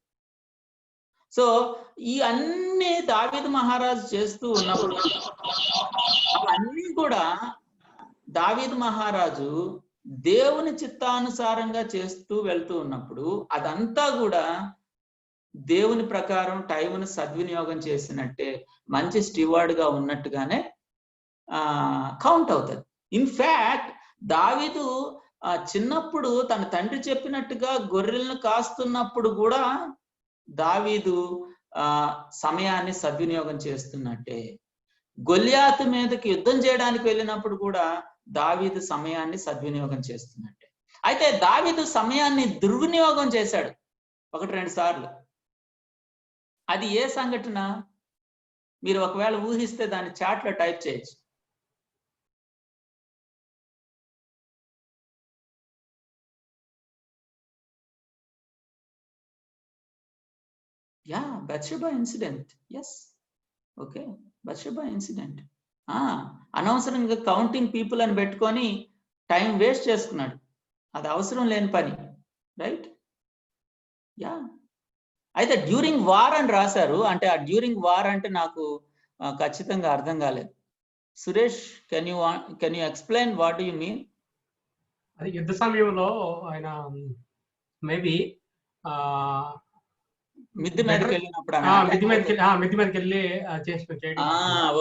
సో ఈ అన్ని దావీదు మహారాజు చేస్తూ ఉన్నప్పుడు అవన్నీ కూడా దావీదు మహారాజు దేవుని చిత్తానుసారంగా చేస్తూ వెళ్తూ ఉన్నప్పుడు అదంతా కూడా దేవుని ప్రకారం టైంను సద్వినియోగం చేసినట్టే, మంచి స్టీవార్డ్ గా ఉన్నట్టుగానే కౌంట్ అవుతుంది. ఇన్ఫ్యాక్ట్ దావీదు చిన్నప్పుడు తన తండ్రి చెప్పినట్టుగా గొర్రెలను కాస్తున్నప్పుడు కూడా దావీదు సమయాన్ని సద్వినియోగం చేస్తున్నట్టే. గొల్యాతు మీదకి యుద్ధం చేయడానికి వెళ్ళినప్పుడు కూడా దావీదు సమయాన్ని సద్వినియోగం చేస్తున్నట్టే. అయితే దావీదు సమయాన్ని దుర్వినియోగం చేశాడు 1-2 సార్లు. అది ఏ సంఘటన? మీరు ఒకవేళ ఊహిస్తే దాన్ని చాట్ లో టైప్ చేయొచ్చు. Yeah, Bathsheba incident. Yes, okay, Bathsheba incident. అనవసరంగా కౌంటింగ్ పీపుల్ అని పెట్టుకొని టైం వేస్ట్ చేసుకున్నాడు. అది అవసరం లేని పని, రైట్? యా. అయితే డ్యూరింగ్ వార్ అని రాశారు. అంటే ఆ డ్యూరింగ్ వార్ అంటే నాకు ఖచ్చితంగా అర్థం కాలేదు. Suresh, can you explain what you mean? అది యుద్ధ సమయంలో ఆయన మేబీ మిద్ది మీదకి వెళ్ళినప్పుడు మిద్ది మీదకి వెళ్ళి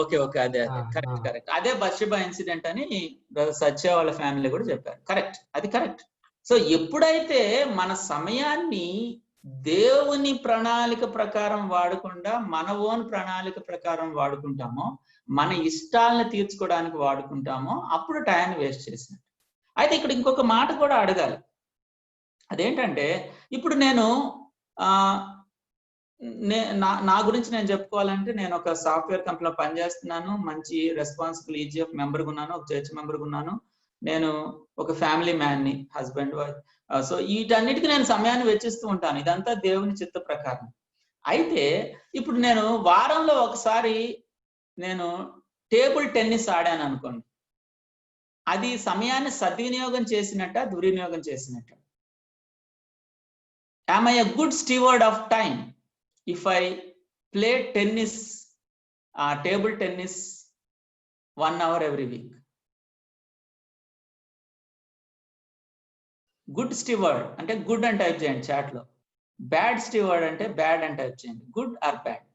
ఓకే ఓకే, అదే కరెక్ట్ కరెక్ట్. అదే బత్షెబా ఇన్సిడెంట్ అని సత్య వాళ్ళ ఫ్యామిలీ కూడా చెప్పారు. కరెక్ట్, అది కరెక్ట్. సో ఎప్పుడైతే మన సమయాన్ని దేవుని ప్రణాళిక ప్రకారం వాడకుండా మన ఓన్ ప్రణాళిక ప్రకారం వాడుకుంటామో, మన ఇష్టాలను తీర్చుకోవడానికి వాడుకుంటామో, అప్పుడు టైంని వేస్ట్ చేసినట్టు. అయితే ఇక్కడ ఇంకొక మాట కూడా అడగాలి. అదేంటంటే, ఇప్పుడు నేను నా గురించి నేను చెప్పుకోవాలంటే, నేను ఒక సాఫ్ట్వేర్ కంపెనీలో పనిచేస్తున్నాను, మంచి రెస్పాన్సిబుల్ ఈజీఎఫ్ మెంబర్గా ఉన్నాను, ఒక చర్చ్ మెంబర్గా ఉన్నాను, నేను ఒక ఫ్యామిలీ మ్యాన్ని, హస్బెండ్ వైఫ్. సో వీటన్నిటికీ నేను సమయాన్ని వెచ్చిస్తూ ఉంటాను. ఇదంతా దేవుని చిత్త ప్రకారం. అయితే ఇప్పుడు నేను వారంలో ఒకసారి నేను టేబుల్ టెన్నిస్ ఆడాను అనుకోండి, అది సమయాన్ని సద్వినియోగం చేసినట్ట, దుర్వినియోగం చేసినట్ట? Am I a good steward of time if I play tennis, table tennis 1 hour every week? Good steward అంటే గుడ్ అని టైప్ చేయండి చాట్ లో. బ్యాడ్ స్టీవర్డ్ అంటే బ్యాడ్ అని టైప్ చేయండి. Good or bad?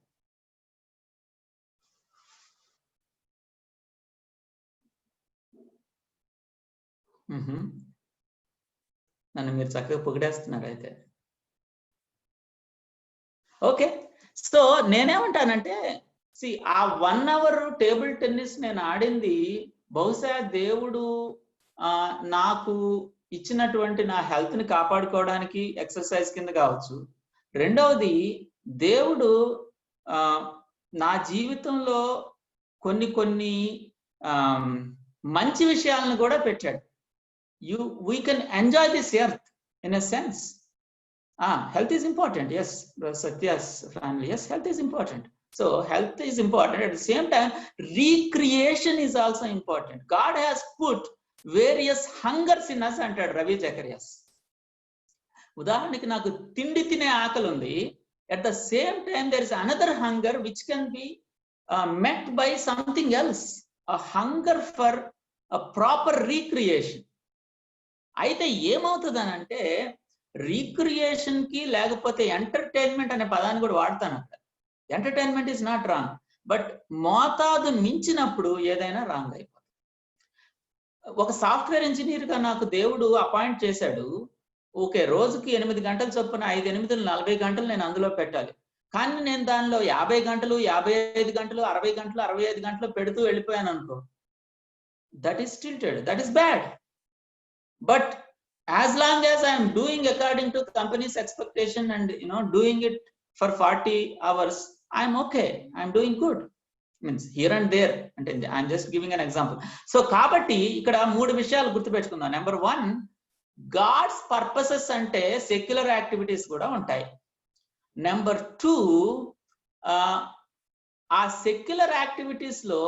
నన్ను మీరు చక్కగా పొగిడేస్తున్నారు అయితే. ఓకే, సో నేనేమంటానంటే, ఆ 1 hour టేబుల్ టెన్నిస్ నేను ఆడింది బహుశా దేవుడు నాకు ఇచ్చినటువంటి నా హెల్త్ ని కాపాడుకోవడానికి ఎక్సర్సైజ్ కింద కావచ్చు. రెండవది, దేవుడు నా జీవితంలో కొన్ని మంచి విషయాలను కూడా పెట్టాడు. We can enjoy this earth in a sense. Health is important. Yes, Satya's family. Yes, health is important. So health is important. At the same time, recreation is also important. God has put various hungers in us అంటాడు రవి జకరియాస్. ఉదాహరణకి నాకు తిండి తినే ఆకలి ఉంది. At the same time, there is another hunger which can be met by something else. A hunger for a proper recreation. అయితే ఏమవుతుందని అంటే, రీక్రియేషన్ కి లేకపోతే ఎంటర్టైన్మెంట్ అనే పదాన్ని కూడా వాడతాను అక్కడ. Entertainment is not wrong, but మోతాదు మించినప్పుడు ఏదైనా రాంగ్ అయిపోతుంది. ఒక సాఫ్ట్వేర్ ఇంజనీర్ గా నాకు దేవుడు అపాయింట్ చేశాడు. ఓకే, రోజుకి 8 గంటలు చొప్పున 5, 8, 40 గంటలు నేను అందులో పెట్టాలి. కానీ నేను దానిలో 50 గంటలు, 55 గంటలు, 60 గంటలు, 65 గంటలు పెడుతూ వెళ్ళిపోయాను అనుకో, that is tilted, that is bad. But as long as I am doing according to the company's expectation and doing it for 40 hours, I am okay, I am doing good. Means here and there, and I am just giving an example. So kabatti ikkada 3 vishayalu gurtu pechukunna. Number 1, God's purposes ante secular activities kuda untayi. Number 2, ఆ సెక్యులర్ యాక్టివిటీస్ లో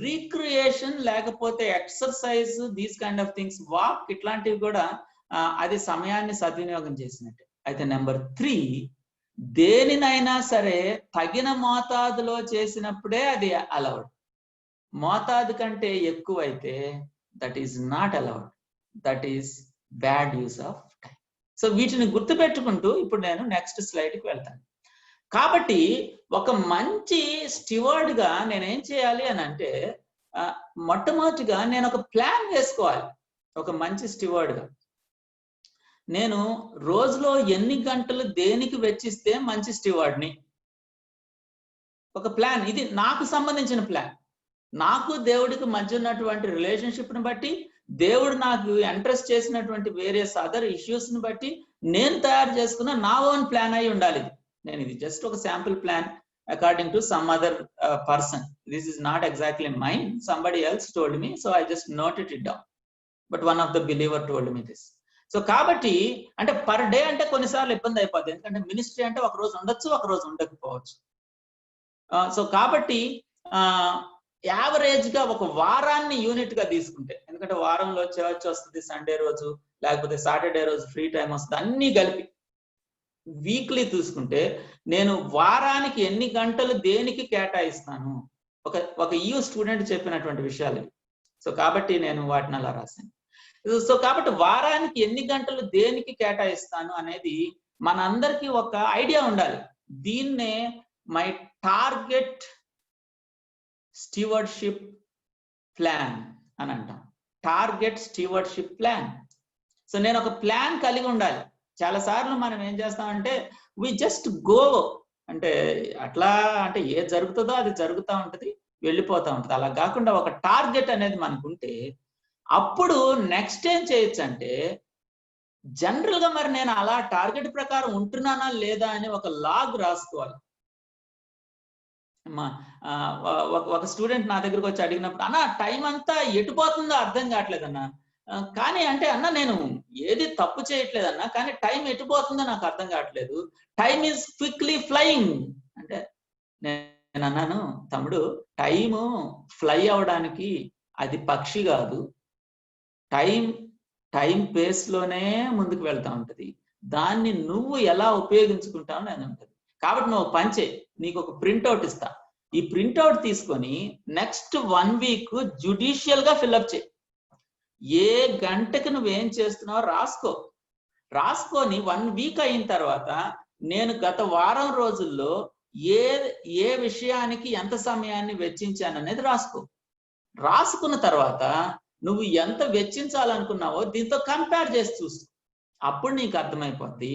రీక్రియేషన్ లేకపోతే exercise, these kind of things, walk, ఇట్లాంటివి కూడా అది సమయాన్ని సద్వినియోగం చేసినట్టు. అయితే నెంబర్ 3, దేనినైనా సరే తగిన మోతాదులో చేసినప్పుడే అది అలౌడ్. మోతాదు కంటే ఎక్కువైతే that is not allowed, that is bad use of time. So వీటిని గుర్తుపెట్టుకుంటూ ఇప్పుడు నేను నెక్స్ట్ స్లైడ్కి వెళ్తాను. కాబట్టి ఒక మంచి స్టివర్డ్గా నేనేం చేయాలి అని అంటే, మొట్టమొదటిగా నేను ఒక ప్లాన్ వేసుకోవాలి. ఒక మంచి స్టివర్డ్గా నేను రోజులో ఎన్ని గంటలు దేనికి వెచ్చిస్తే మంచి స్టివర్డ్ని, ఒక ప్లాన్. ఇది నాకు సంబంధించిన ప్లాన్. నాకు దేవుడికి మధ్య ఉన్నటువంటి రిలేషన్షిప్ని బట్టి, దేవుడు నాకు ఇంట్రెస్ట్ చేసినటువంటి వేరియస్ అదర్ ఇష్యూస్ని బట్టి నేను తయారు చేసుకున్న నా ఓన్ ప్లాన్ అయి ఉండాలి. నేను ఇది జస్ట్ ఒక sample plan according to some other person. This is not exactly mine, somebody else told me, so I just noted it down. But one of the believer told me this. So కాబట్టి అంటే పర్ డే అంటే కొన్నిసార్లు ఇబ్బంది అయిపోద్ది, ఎందుకంటే మినిస్ట్రీ అంటే ఒక రోజు ఉండొచ్చు, ఒక రోజు ఉండకపోవచ్చు. సో కాబట్టి యావరేజ్ గా ఒక వారాన్ని యూనిట్ గా తీసుకుంటే, ఎందుకంటే వారంలో చర్చ్ వస్తుంది, సండే రోజు లేకపోతే సాటర్డే రోజు ఫ్రీ టైం వస్తుంది, అన్ని కలిపి వీక్లీ తీసుకుంటే నేను వారానికి ఎన్ని గంటలు దేనికి కేటాయిస్తాను, ఒక యూ స్టూడెంట్ చెప్పినటువంటి విషయాలు. సో కాబట్టి నేను వాటిని అలా రాశాను. సో కాబట్టి వారానికి ఎన్ని గంటలు దేనికి కేటాయిస్తాను అనేది మనందరికీ ఒక ఐడియా ఉండాలి. దీన్నే మై టార్గెట్ స్టీవర్డ్షిప్ ప్లాన్ అని అంటాం. Target stewardship plan. సో నేను ఒక ప్లాన్ కలిగి ఉండాలి. చాలా సార్లు మనం ఏం చేస్తామంటే వి జస్ట్ గో, అంటే అట్లా అంటే ఏది జరుగుతుందో అది జరుగుతూ ఉంటుంది, వెళ్ళిపోతూ ఉంటుంది. అలా కాకుండా ఒక టార్గెట్ అనేది మనకుంటే అప్పుడు నెక్స్ట్ ఏం చేయొచ్చు అంటే, జనరల్ గా మరి నేను అలా టార్గెట్ ప్రకారం ఉంటున్నానా లేదా అని ఒక లాగ్ రాసుకోవాలి. ఒక స్టూడెంట్ నా దగ్గరకు వచ్చి అడిగినప్పుడు, అన్న టైం అంతా ఎటుపోతుందో అర్థం కావట్లేదన్నా, కానీ అంటే అన్న నేను ఏది తప్పు చేయట్లేదన్నా, కానీ టైం ఎటుపోతుందో నాకు అర్థం కావట్లేదు, టైం ఈజ్ క్విక్లీ ఫ్లయింగ్ అంటే నేను అన్నాను, తమ్ముడు టైము ఫ్లై అవడానికి అది పక్షి కాదు, టైం పేస్ లోనే ముందుకు వెళ్తా ఉంటది, దాన్ని నువ్వు ఎలా ఉపయోగించుకుంటావు అని ఉంటుంది. కాబట్టి నువ్వు పంచే, నీకు ఒక ప్రింట్అవుట్ ఇస్తా, ఈ ప్రింట్అవుట్ తీసుకొని నెక్స్ట్ 1 వీక్ జుడిషియల్ గా ఫిల్అప్ చేయి. ఏ గంటకి నువ్వేం చేస్తున్నావో రాసుకొని 1 వీక్ అయిన తర్వాత నేను గత వారం రోజుల్లో ఏ విషయానికి ఎంత సమయాన్ని వెచ్చించాను అనేది రాసుకున్న తర్వాత నువ్వు ఎంత వెచ్చించాలనుకున్నావో దీంతో కంపేర్ చేసి చూసుకో. అప్పుడు నీకు అర్థమైపోద్ది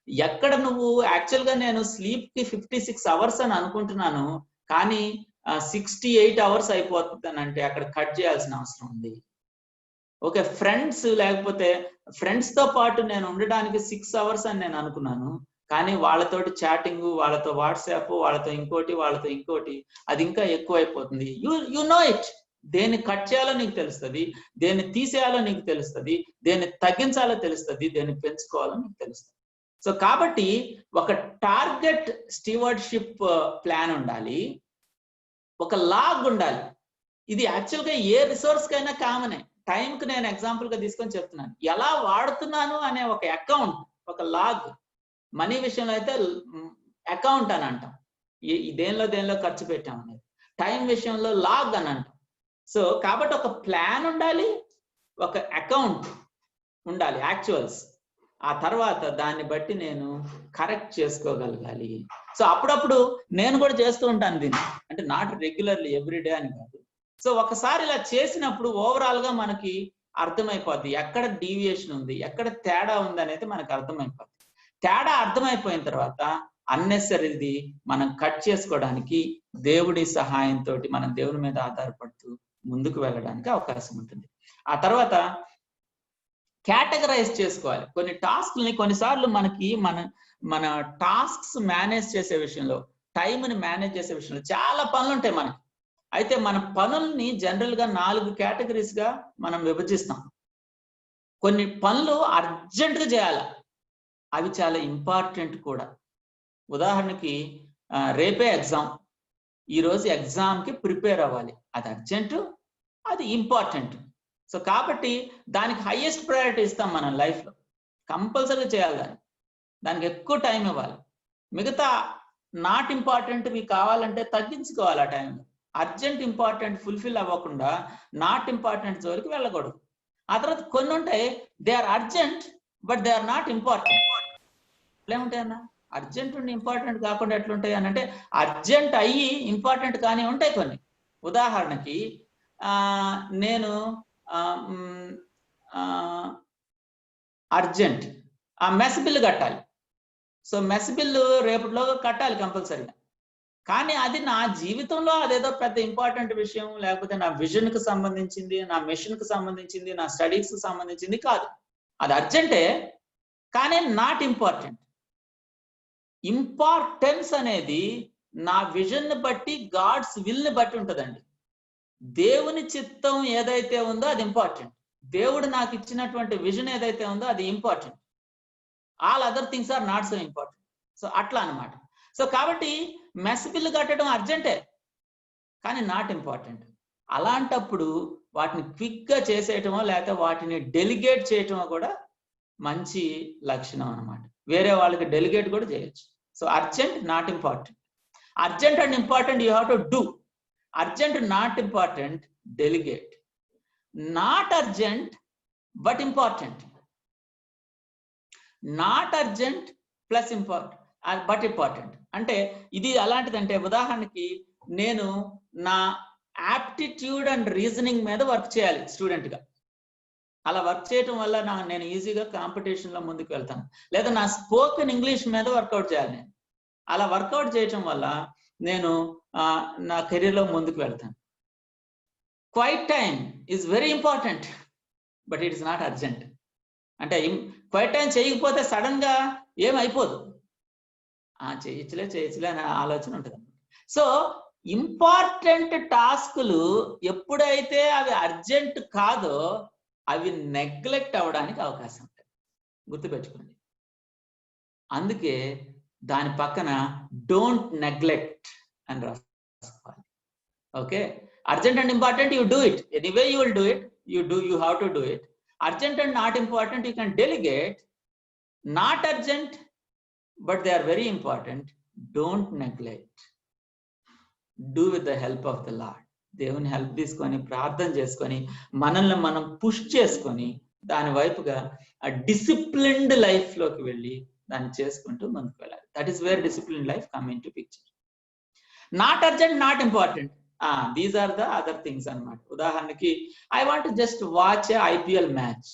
ఎక్కడ నువ్వు యాక్చువల్గా నేను స్లీప్ కి 56 అవర్స్ అని అనుకుంటున్నాను, కానీ 68 అవర్స్ అయిపోతుంది అని అంటే అక్కడ కట్ చేయాల్సిన అవసరం ఉంది. ఓకే, లేకపోతే ఫ్రెండ్స్ తో పాటు నేను ఉండడానికి 6 అవర్స్ అని నేను అనుకున్నాను, కానీ వాళ్ళతోటి చాటింగ్, వాళ్ళతో వాట్సాప్, వాళ్ళతో ఇంకోటి అది ఇంకా ఎక్కువైపోతుంది. You know it. దేన్ని కట్ చేయాలో నీకు తెలుస్తుంది, దేన్ని తీసేయాలో నీకు తెలుస్తుంది, దేన్ని తగ్గించాలో తెలుస్తుంది, దేన్ని పెంచుకోవాలో నీకు తెలుస్తుంది. సో కాబట్టి ఒక టార్గెట్ స్టీవర్డ్షిప్ ప్లాన్ ఉండాలి, ఒక లాగ్ ఉండాలి. ఇది యాక్చువల్గా ఏ రిసోర్స్ కైనా కామనే. టైంకి నేను ఎగ్జాంపుల్ గా తీసుకొని చెప్తున్నాను, ఎలా వాడుతున్నాను అనే ఒక అకౌంట్, ఒక లాగ్. మనీ విషయంలో అయితే అకౌంట్ అని అంటాం, దేనిలో ఖర్చు పెట్టాం అనేది. టైం విషయంలో లాగ్ అని అంటాం. సో కాబట్టి ఒక ప్లాన్ ఉండాలి, ఒక అకౌంట్ ఉండాలి, యాక్చువల్స్. ఆ తర్వాత దాన్ని బట్టి నేను కరెక్ట్ చేసుకోగలగాలి. సో అప్పుడప్పుడు నేను కూడా చేస్తూ ఉంటాను దీన్ని, అంటే నాట్ రెగ్యులర్లీ ఎవ్రీడే అని కాదు. సో ఒకసారి ఇలా చేసినప్పుడు ఓవరాల్ గా మనకి అర్థమైపోద్ది ఎక్కడ డీవియేషన్ ఉంది, ఎక్కడ తేడా ఉంది అనేది మనకు అర్థమైపోద్ది. తేడా అర్థమైపోయిన తర్వాత అన్నెసరీది మనం కట్ చేసుకోవడానికి దేవుడి సహాయంతో మనం దేవుని మీద ఆధారపడుతూ ముందుకు వెళ్ళడానికి అవకాశం ఉంటుంది. ఆ తర్వాత కేటగరైజ్ చేసుకోవాలి కొన్ని టాస్క్లని. కొన్నిసార్లు మనకి మన టాస్క్స్ మేనేజ్ చేసే విషయంలో, టైంని మేనేజ్ చేసే విషయంలో చాలా పనులు ఉంటాయి మనకి. అయితే మన పనుల్ని జనరల్ గా 4 కేటగిరీస్ గా మనం విభజిస్తాం. కొన్ని పనులు అర్జెంట్ గా చేయాలి, అవి చాలా ఇంపార్టెంట్ కూడా. ఉదాహరణకి రేపే ఎగ్జామ్, ఈరోజు ఎగ్జామ్కి ప్రిపేర్ అవ్వాలి, అది అర్జెంటు, అది ఇంపార్టెంట్. సో కాబట్టి దానికి హైయెస్ట్ ప్రయారిటీ ఇస్తాం మనం లైఫ్లో, కంపల్సరీగా చేయాలి, దానికి ఎక్కువ టైం ఇవ్వాలి. మిగతా నాట్ ఇంపార్టెంట్వి కావాలంటే తగ్గించుకోవాలి ఆ టైంలో. అర్జెంట్ ఇంపార్టెంట్ ఫుల్ఫిల్ అవ్వకుండా నాట్ ఇంపార్టెంట్ వరకు వెళ్ళకూడదు. ఆ తర్వాత కొన్ని ఉంటాయి, they are urgent but they are not important. ఏముంటాయి అన్న, అర్జెంట్ ఉండి ఇంపార్టెంట్ కాకుండా ఎట్లుంటాయి అని అంటే, అర్జెంట్ అయ్యి ఇంపార్టెంట్ కానీ ఉంటాయి కొన్ని. ఉదాహరణకి నేను అర్జెంట్ ఆ మెస్ బిల్లు కట్టాలి. సో మెస్ బిల్లు రేపటిలో కట్టాలి కంపల్సరీగా. కానీ అది నా జీవితంలో అదేదో పెద్ద ఇంపార్టెంట్ విషయం, లేకపోతే నా విజన్కి సంబంధించింది, నా మిషన్కి సంబంధించింది, నా స్టడీస్కి సంబంధించింది కాదు. అది అర్జెంటే కానీ నాట్ ఇంపార్టెంట్. ఇంపార్టెన్స్ అనేది నా విజన్ బట్టి, గాడ్స్ విల్ని బట్టి ఉంటుందండి. దేవుని చిత్తం ఏదైతే ఉందో అది ఇంపార్టెంట్. దేవుడు నాకు ఇచ్చినటువంటి విజన్ ఏదైతే ఉందో అది important. All other things are not so important. So అట్లా అనమాట. సో కాబట్టి మెస్ బిల్లు కట్టడం అర్జెంటే కానీ నాట్ ఇంపార్టెంట్. అలాంటప్పుడు వాటిని క్విక్గా చేసేయటమో లేకపోతే వాటిని డెలిగేట్ చేయటమో కూడా మంచి లక్షణం అనమాట. వేరే వాళ్ళకి డెలిగేట్ కూడా చేయొచ్చు. So urgent, not important. Urgent and important you have to do. Urgent, not important, delegate. Not urgent but important. Not urgent plus but important అంటే ఇది అలాంటిదంటే, ఉదాహరణకి నేను నా యాప్టిట్యూడ్ అండ్ రీజనింగ్ మీద వర్క్ చేయాలి స్టూడెంట్గా. అలా వర్క్ చేయటం వల్ల నేను ఈజీగా కాంపిటీషన్లో ముందుకు వెళ్తాను. లేదా నా స్పోకెన్ ఇంగ్లీష్ మీద వర్కౌట్ చేయాలి. నేను అలా వర్కౌట్ చేయటం వల్ల నేను నా కెరీర్లో ముందుకు వెళ్తాను. Quiet time is very important but it is not urgent. అంటే క్వైట్ టైం చేయకపోతే సడన్గా ఏమైపోదు, చేయొచ్చులే అనే ఆలోచన ఉంటుంది. సో ఇంపార్టెంట్ టాస్కులు ఎప్పుడైతే అవి అర్జెంట్ కాదో అవి నెగ్లెక్ట్ అవ్వడానికి అవకాశం ఉంటుంది. గుర్తుపెట్టుకోండి. అందుకే దాని పక్కన డోంట్ నెగ్లెక్ట్ అని రాసుకోవాలి. Okay, urgent and important you do it anyway, you will do it, you have to do it. Urgent and not important, you can delegate. Not urgent, but they are very important. Don't neglect. Do with the help of the Lord. దేవుని హెల్ప్ తీసుకొని ప్రార్థన చేసుకొని మనల్ని మనం పుష్ చేసుకొని దాని వైపుగా ఆ డిసిప్లిన్డ్ లైఫ్లోకి వెళ్ళి దాన్ని చేసుకుంటూ ముందుకు వెళ్ళాలి. That is where discipline life come into picture. Not urgent, not important, these are the other things అన్నమాట. ఉదాహరణకి I want to just watch a IPL match.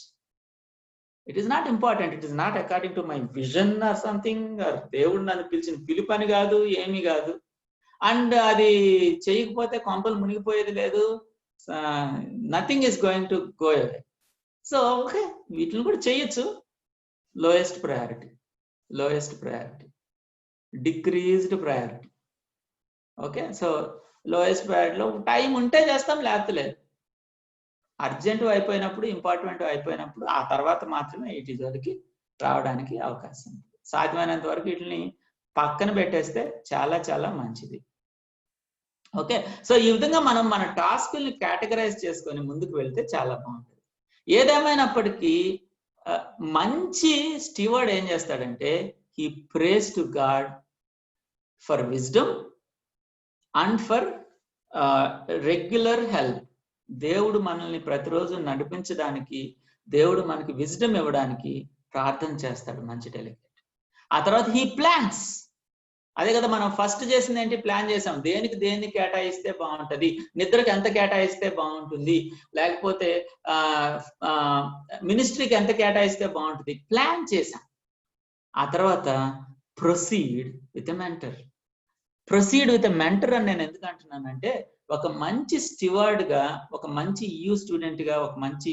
It is not important, it is not according to my vision or something. దేవుడు నన్ను పిలిచిన పిలుపని కాదు, ఏమీ కాదు. అండ్ అది చేయకపోతే కొంపలు మునిగిపోయేది లేదు. Nothing is going to go away. So okay, వీటిని కూడా చేయొచ్చు. Lowest priority, decreased priority. Okay, so lowest ప్రయారిటీలో టైం ఉంటే చేస్తాం, లేకపోతే లేదు. అర్జెంట్ అయిపోయినప్పుడు, ఇంపార్టెంట్ అయిపోయినప్పుడు ఆ తర్వాత మాత్రమే వీటి జోలికి రావడానికి అవకాశం ఉంది. సాధ్యమైనంత వరకు వీటిని పక్కన పెట్టేస్తే చాలా చాలా మంచిది. ఓకే, సో ఈ విధంగా మనం మన టాస్కుల్ని కేటగరైజ్ చేసుకొని ముందుకు వెళ్తే చాలా బాగుంటుంది. ఏదేమైనప్పటికీ మంచి స్టీవర్డ్ ఏం చేస్తాడంటే, he prays to God for wisdom and for regular help. దేవుడు మనల్ని ప్రతిరోజు నడిపించడానికి, దేవుడు మనకి విజ్డమ్ ఇవ్వడానికి ప్రార్థన చేస్తాడు మంచి డెలిగేట్. ఆ తర్వాత హీ ప్లాన్స్. అదే కదా మనం ఫస్ట్ చేసింది ఏంటి, ప్లాన్ చేసాం. దేన్ని కేటాయిస్తే బాగుంటుంది, నిద్రకి ఎంత కేటాయిస్తే బాగుంటుంది, లేకపోతే మినిస్ట్రీకి ఎంత కేటాయిస్తే బాగుంటుంది, ప్లాన్ చేసాం. ఆ తర్వాత proceed with a mentor. Proceed with a mentor అని నేను ఎందుకు అంటున్నానంటే, ఒక మంచి స్టివార్డ్గా, ఒక మంచి స్టూడెంట్గా, ఒక మంచి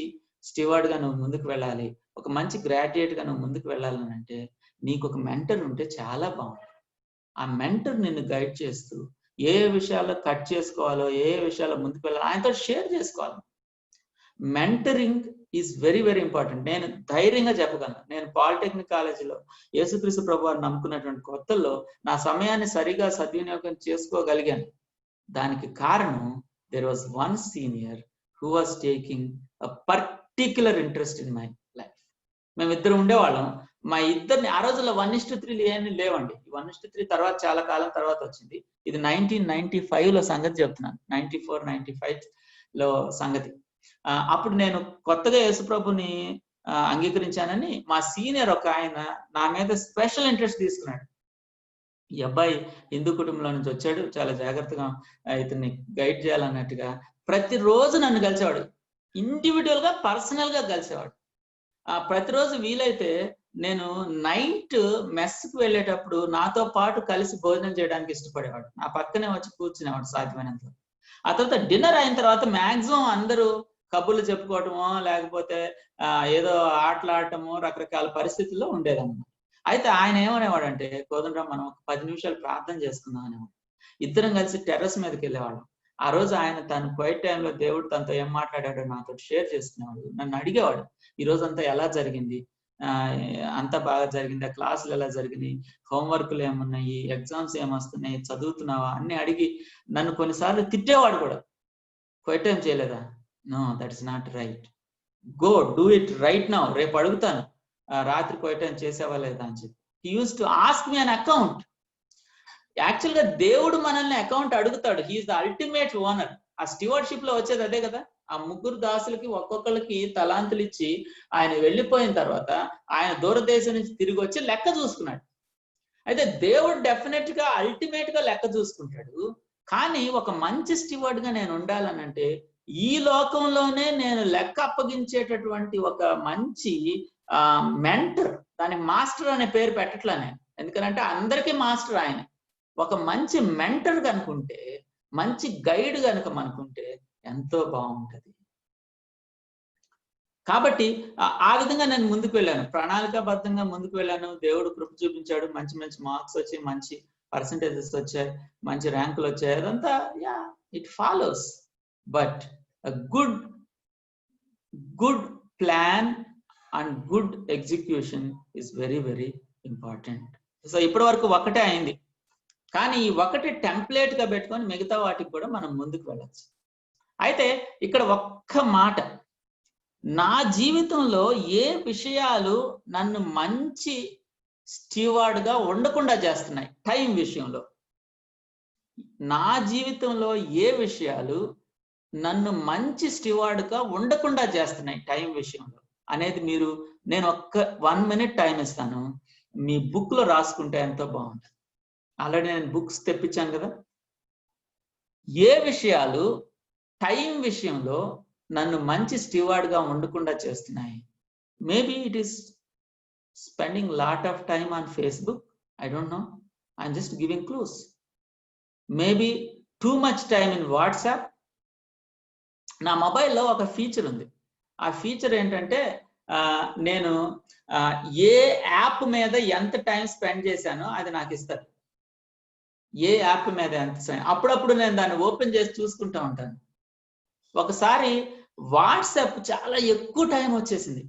స్టివార్డ్గా నువ్వు ముందుకు వెళ్ళాలి, ఒక మంచి గ్రాడ్యుయేట్గా నువ్వు ముందుకు వెళ్ళాలని అంటే నీకు ఒక మెంటర్ ఉంటే చాలా బాగుంటుంది. ఆ మెంటర్ నిన్ను గైడ్ చేస్తూ ఏ విషయాల్లో కట్ చేసుకోవాలో, ఏ విషయాల్లో ముందుకు వెళ్ళాలో ఆయనతో షేర్ చేసుకోవాలి. Mentoring is very very important. నేను ధైర్యంగా చెప్పగలను, నేను పాలిటెక్నిక్ కాలేజీలో యేసుక్రీస్తు ప్రభువారిని నమ్ముకున్నటువంటి కొత్తల్లో నా సమయాన్ని సరిగా సద్వినియోగం చేసుకోగలిగాను. దానికి కారణం, there was one senior who was taking a particular interest in my life. మేమిద్దరు ఉండేవాళ్ళం. మా ఇద్దరిని ఆ రోజుల్లో 1:3 ఏమీ లేవండి. 1:3 తర్వాత చాలా కాలం తర్వాత వచ్చింది. ఇది 1995లో సంగతి చెప్తున్నాను. 94, 95లో సంగతి. అప్పుడు నేను కొత్తగా యేసుప్రభుని అంగీకరించానని మా సీనియర్ ఒక ఆయన నా మీద స్పెషల్ ఇంట్రెస్ట్ తీసుకున్నాడు. ఈ అబ్బాయి హిందూ కుటుంబంలో నుంచి వచ్చాడు, చాలా జాగ్రత్తగా ఇతన్ని గైడ్ చేయాలన్నట్టుగా ప్రతిరోజు నన్ను కలిసేవాడు. ఇండివిజువల్ గా పర్సనల్ గా కలిసేవాడు. ప్రతిరోజు వీలైతే నేను నైట్ మెస్కి వెళ్ళేటప్పుడు నాతో పాటు కలిసి భోజనం చేయడానికి ఇష్టపడేవాడు. నా పక్కనే వచ్చి కూర్చునేవాడు సాధ్యమైనంత. ఆ తర్వాత డిన్నర్ అయిన తర్వాత మాక్సిమం అందరూ కబుర్లు చెప్పుకోవటమో లేకపోతే ఏదో ఆటలాడటమో రకరకాల పరిస్థితుల్లో ఉండేదన్నమాట. అయితే ఆయన ఏమనేవాడు అంటే, కోదండరాం మనం 10 నిమిషాలు ప్రార్థన చేసుకుందాం అనేవాడు. ఇద్దరం కలిసి టెర్రస్ మీదకి వెళ్ళేవాళ్ళం. ఆ రోజు ఆయన తను క్వైట్ టైంలో దేవుడు తనతో ఏం మాట్లాడాడో నాతో షేర్ చేసుకునేవాడు. నన్ను అడిగేవాడు, ఈ రోజు అంతా ఎలా జరిగింది, అంతా బాగా జరిగింది, ఆ క్లాసులు ఎలా జరిగినాయి, హోంవర్క్లు ఏమున్నాయి, ఎగ్జామ్స్ ఏమొస్తున్నాయి, చదువుతున్నావా అన్ని అడిగి నన్ను కొన్నిసార్లు తిట్టేవాడు కూడా. క్వైట్ టైం చేయలేదా? No, that is not right, go do it right now, రేపు అడుగుతాను రాత్రి క్వైట్ టైం చేసావా లేదా అని చెప్పి. He used to ask me an account. Actual గా దేవుడు మనల్ని అకౌంట్ అడుగుతాడు. He is the ultimate owner. ఆ స్టీవర్డ్షిప్ లో వచ్చేది అదే కదా. ఆ 3 దాసులకి ఒక్కొక్కరికి తలాంతులు ఇచ్చి ఆయన వెళ్ళిపోయిన తర్వాత ఆయన దూరదేశం నుంచి తిరిగి వచ్చి లెక్క చూసుకున్నాడు. అయితే దేవుడు డెఫినెట్ గా అల్టిమేట్ గా లెక్క చూసుకుంటాడు. కానీ ఒక మంచి స్టీవర్డ్ గా నేను ఉండాలనంటే ఈ లోకంలోనే నేను లెక్క అప్పగించేటటువంటి ఒక మంచి మెంటర్, దాని మాస్టర్ అనే పేరు పెట్టట్లా నేను, ఎందుకంటే అందరికీ మాస్టర్ ఆయన. ఒక మంచి మెంటర్ కనుకుంటే, మంచి గైడ్ కనుక మనకుంటే ఎంతో బాగుంటది. కాబట్టి ఆ విధంగా నేను ముందుకు వెళ్ళాను, ప్రణాళికాబద్ధంగా ముందుకు వెళ్ళాను. దేవుడు కృప చూపించాడు, మంచి మంచి మార్క్స్ వచ్చాయి, మంచి పర్సంటేజెస్ వచ్చాయి, మంచి ర్యాంకులు వచ్చాయి. అదంతా yeah it follows. But good plan and good execution is very very important. So ఇప్పటి వరకు ఒకటే అయింది, కానీ ఈ ఒకటి టెంప్లేట్ గా పెట్టుకొని మిగతా వాటికి కూడా మనం ముందుకు వెళ్ళచ్చు. అయితే ఇక్కడ ఒక్క మాట, నా జీవితంలో ఏ విషయాలు నన్ను మంచి స్టీవార్డ్ గా ఉండకుండా చేస్తున్నాయి టైం విషయంలో, నా జీవితంలో ఏ విషయాలు నన్ను మంచి స్టీవార్డ్ గా ఉండకుండా చేస్తున్నాయి టైం విషయంలో అనేది నేను ఒక్క 1 minute టైం ఇస్తాను, మీ బుక్ లో రాసుకుంటే ఎంతో బాగుంటుంది. ఆల్రెడీ నేను బుక్స్ తెప్పించాను కదా. ఏ విషయాలు టైం విషయంలో నన్ను మంచి స్టీవార్డ్ గా ఉండకుండా చేస్తున్నాయి? Maybe it is spending lot of time on Facebook, I don't no, I'm just giving clues. Maybe too much time in WhatsApp. నా మొబైల్లో ఒక ఫీచర్ ఉంది. ఆ ఫీచర్ ఏంటంటే నేను ఏ యాప్ మీద ఎంత టైం స్పెండ్ చేశానో అది నాకు ఇస్తారు. ఏ యాప్ మీద ఎంత, అప్పుడప్పుడు నేను దాన్ని ఓపెన్ చేసి చూసుకుంటా ఉంటాను. ఒకసారి వాట్సాప్ చాలా ఎక్కువ టైం వచ్చేసింది,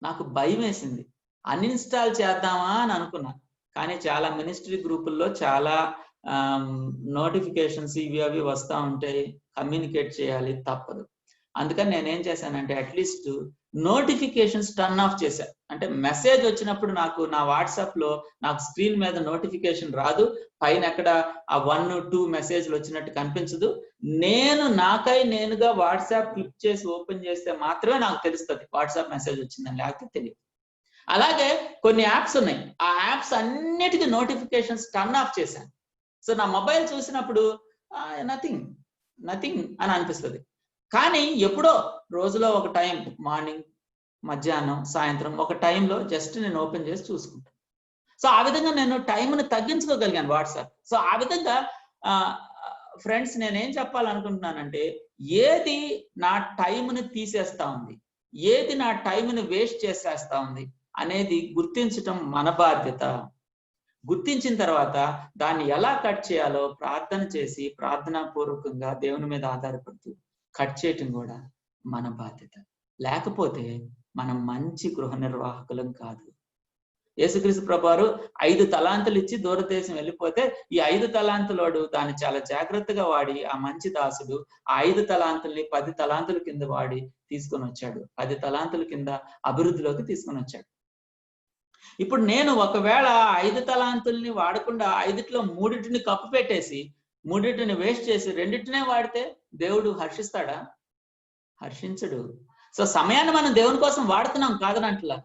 నాకు భయం వేసింది, అన్ఇన్స్టాల్ చేద్దామా అని అనుకున్నా. కానీ చాలా మినిస్ట్రీ గ్రూపుల్లో చాలా నోటిఫికేషన్స్ ఇవి అవి వస్తూ ఉంటాయి, కమ్యూనికేట్ చేయాలి, తప్పదు. అందుకని నేనేం చేశానంటే అట్లీస్ట్ నోటిఫికేషన్స్ టర్న్ ఆఫ్ చేశాను. అంటే మెసేజ్ వచ్చినప్పుడు నాకు నా వాట్సాప్ లో నాకు స్క్రీన్ మీద నోటిఫికేషన్ రాదు, పైన ఎక్కడ ఆ 1-2 మెసేజ్లు వచ్చినట్టు కనిపించదు. నాకై నేనుగా వాట్సాప్ క్లిక్ చేసి ఓపెన్ చేస్తే మాత్రమే నాకు తెలుస్తుంది వాట్సాప్ మెసేజ్ వచ్చిందని, లేకపోతే తెలియదు. అలాగే కొన్ని యాప్స్ ఉన్నాయి, ఆ యాప్స్ అన్నిటికీ నోటిఫికేషన్స్ టర్న్ ఆఫ్ చేశాను. సో నా మొబైల్ చూసినప్పుడు నథింగ్ అని అనిపిస్తుంది. కానీ ఎప్పుడో రోజులో ఒక టైం, మార్నింగ్, మధ్యాహ్నం, సాయంత్రం ఒక టైంలో జస్ట్ నేను ఓపెన్ చేసి చూసుకుంటాను. సో ఆ విధంగా నేను టైంని తగ్గించుకోగలిగాను వాట్సాప్. సో ఆ విధంగా ఫ్రెండ్స్ నేనేం చెప్పాలనుకుంటున్నానంటే, ఏది నా టైంని తీసేస్తా ఉంది, ఏది నా టైంని వేస్ట్ చేసేస్తా ఉంది అనేది గుర్తించటం మన బాధ్యత. గుర్తించిన తర్వాత దాన్ని ఎలా కట్ చేయాలో ప్రార్థన చేసి, ప్రార్థనాపూర్వకంగా దేవుని మీద ఆధారపడుతూ కట్ చేయటం కూడా మన బాధ్యత. లేకపోతే మనం మంచి గృహ నిర్వాహకులం కాదు. యేసుక్రీస్తు ప్రభువారు 5 తలాంతులు ఇచ్చి దూరదేశం వెళ్ళిపోతే ఈ 5 తలాంతులోడు దాన్ని చాలా జాగ్రత్తగా వాడి, ఆ మంచి దాసుడు ఆ 5 తలాంతుల్ని 10 తలాంతుల కింద వాడి తీసుకొని వచ్చాడు, 10 తలాంతుల కింద అభివృద్ధిలోకి తీసుకొని వచ్చాడు. ఇప్పుడు నేను ఒకవేళ 5 తలాంతుల్ని వాడకుండా 5ట్లో 3టిని కప్పు పెట్టేసి 3టిని వేస్ట్ చేసి 2టినే వాడితే దేవుడు హర్షిస్తాడా? హర్షించడు. సో సమయాన్ని మనం దేవుని కోసం వాడుతున్నాం కాదనట్లా,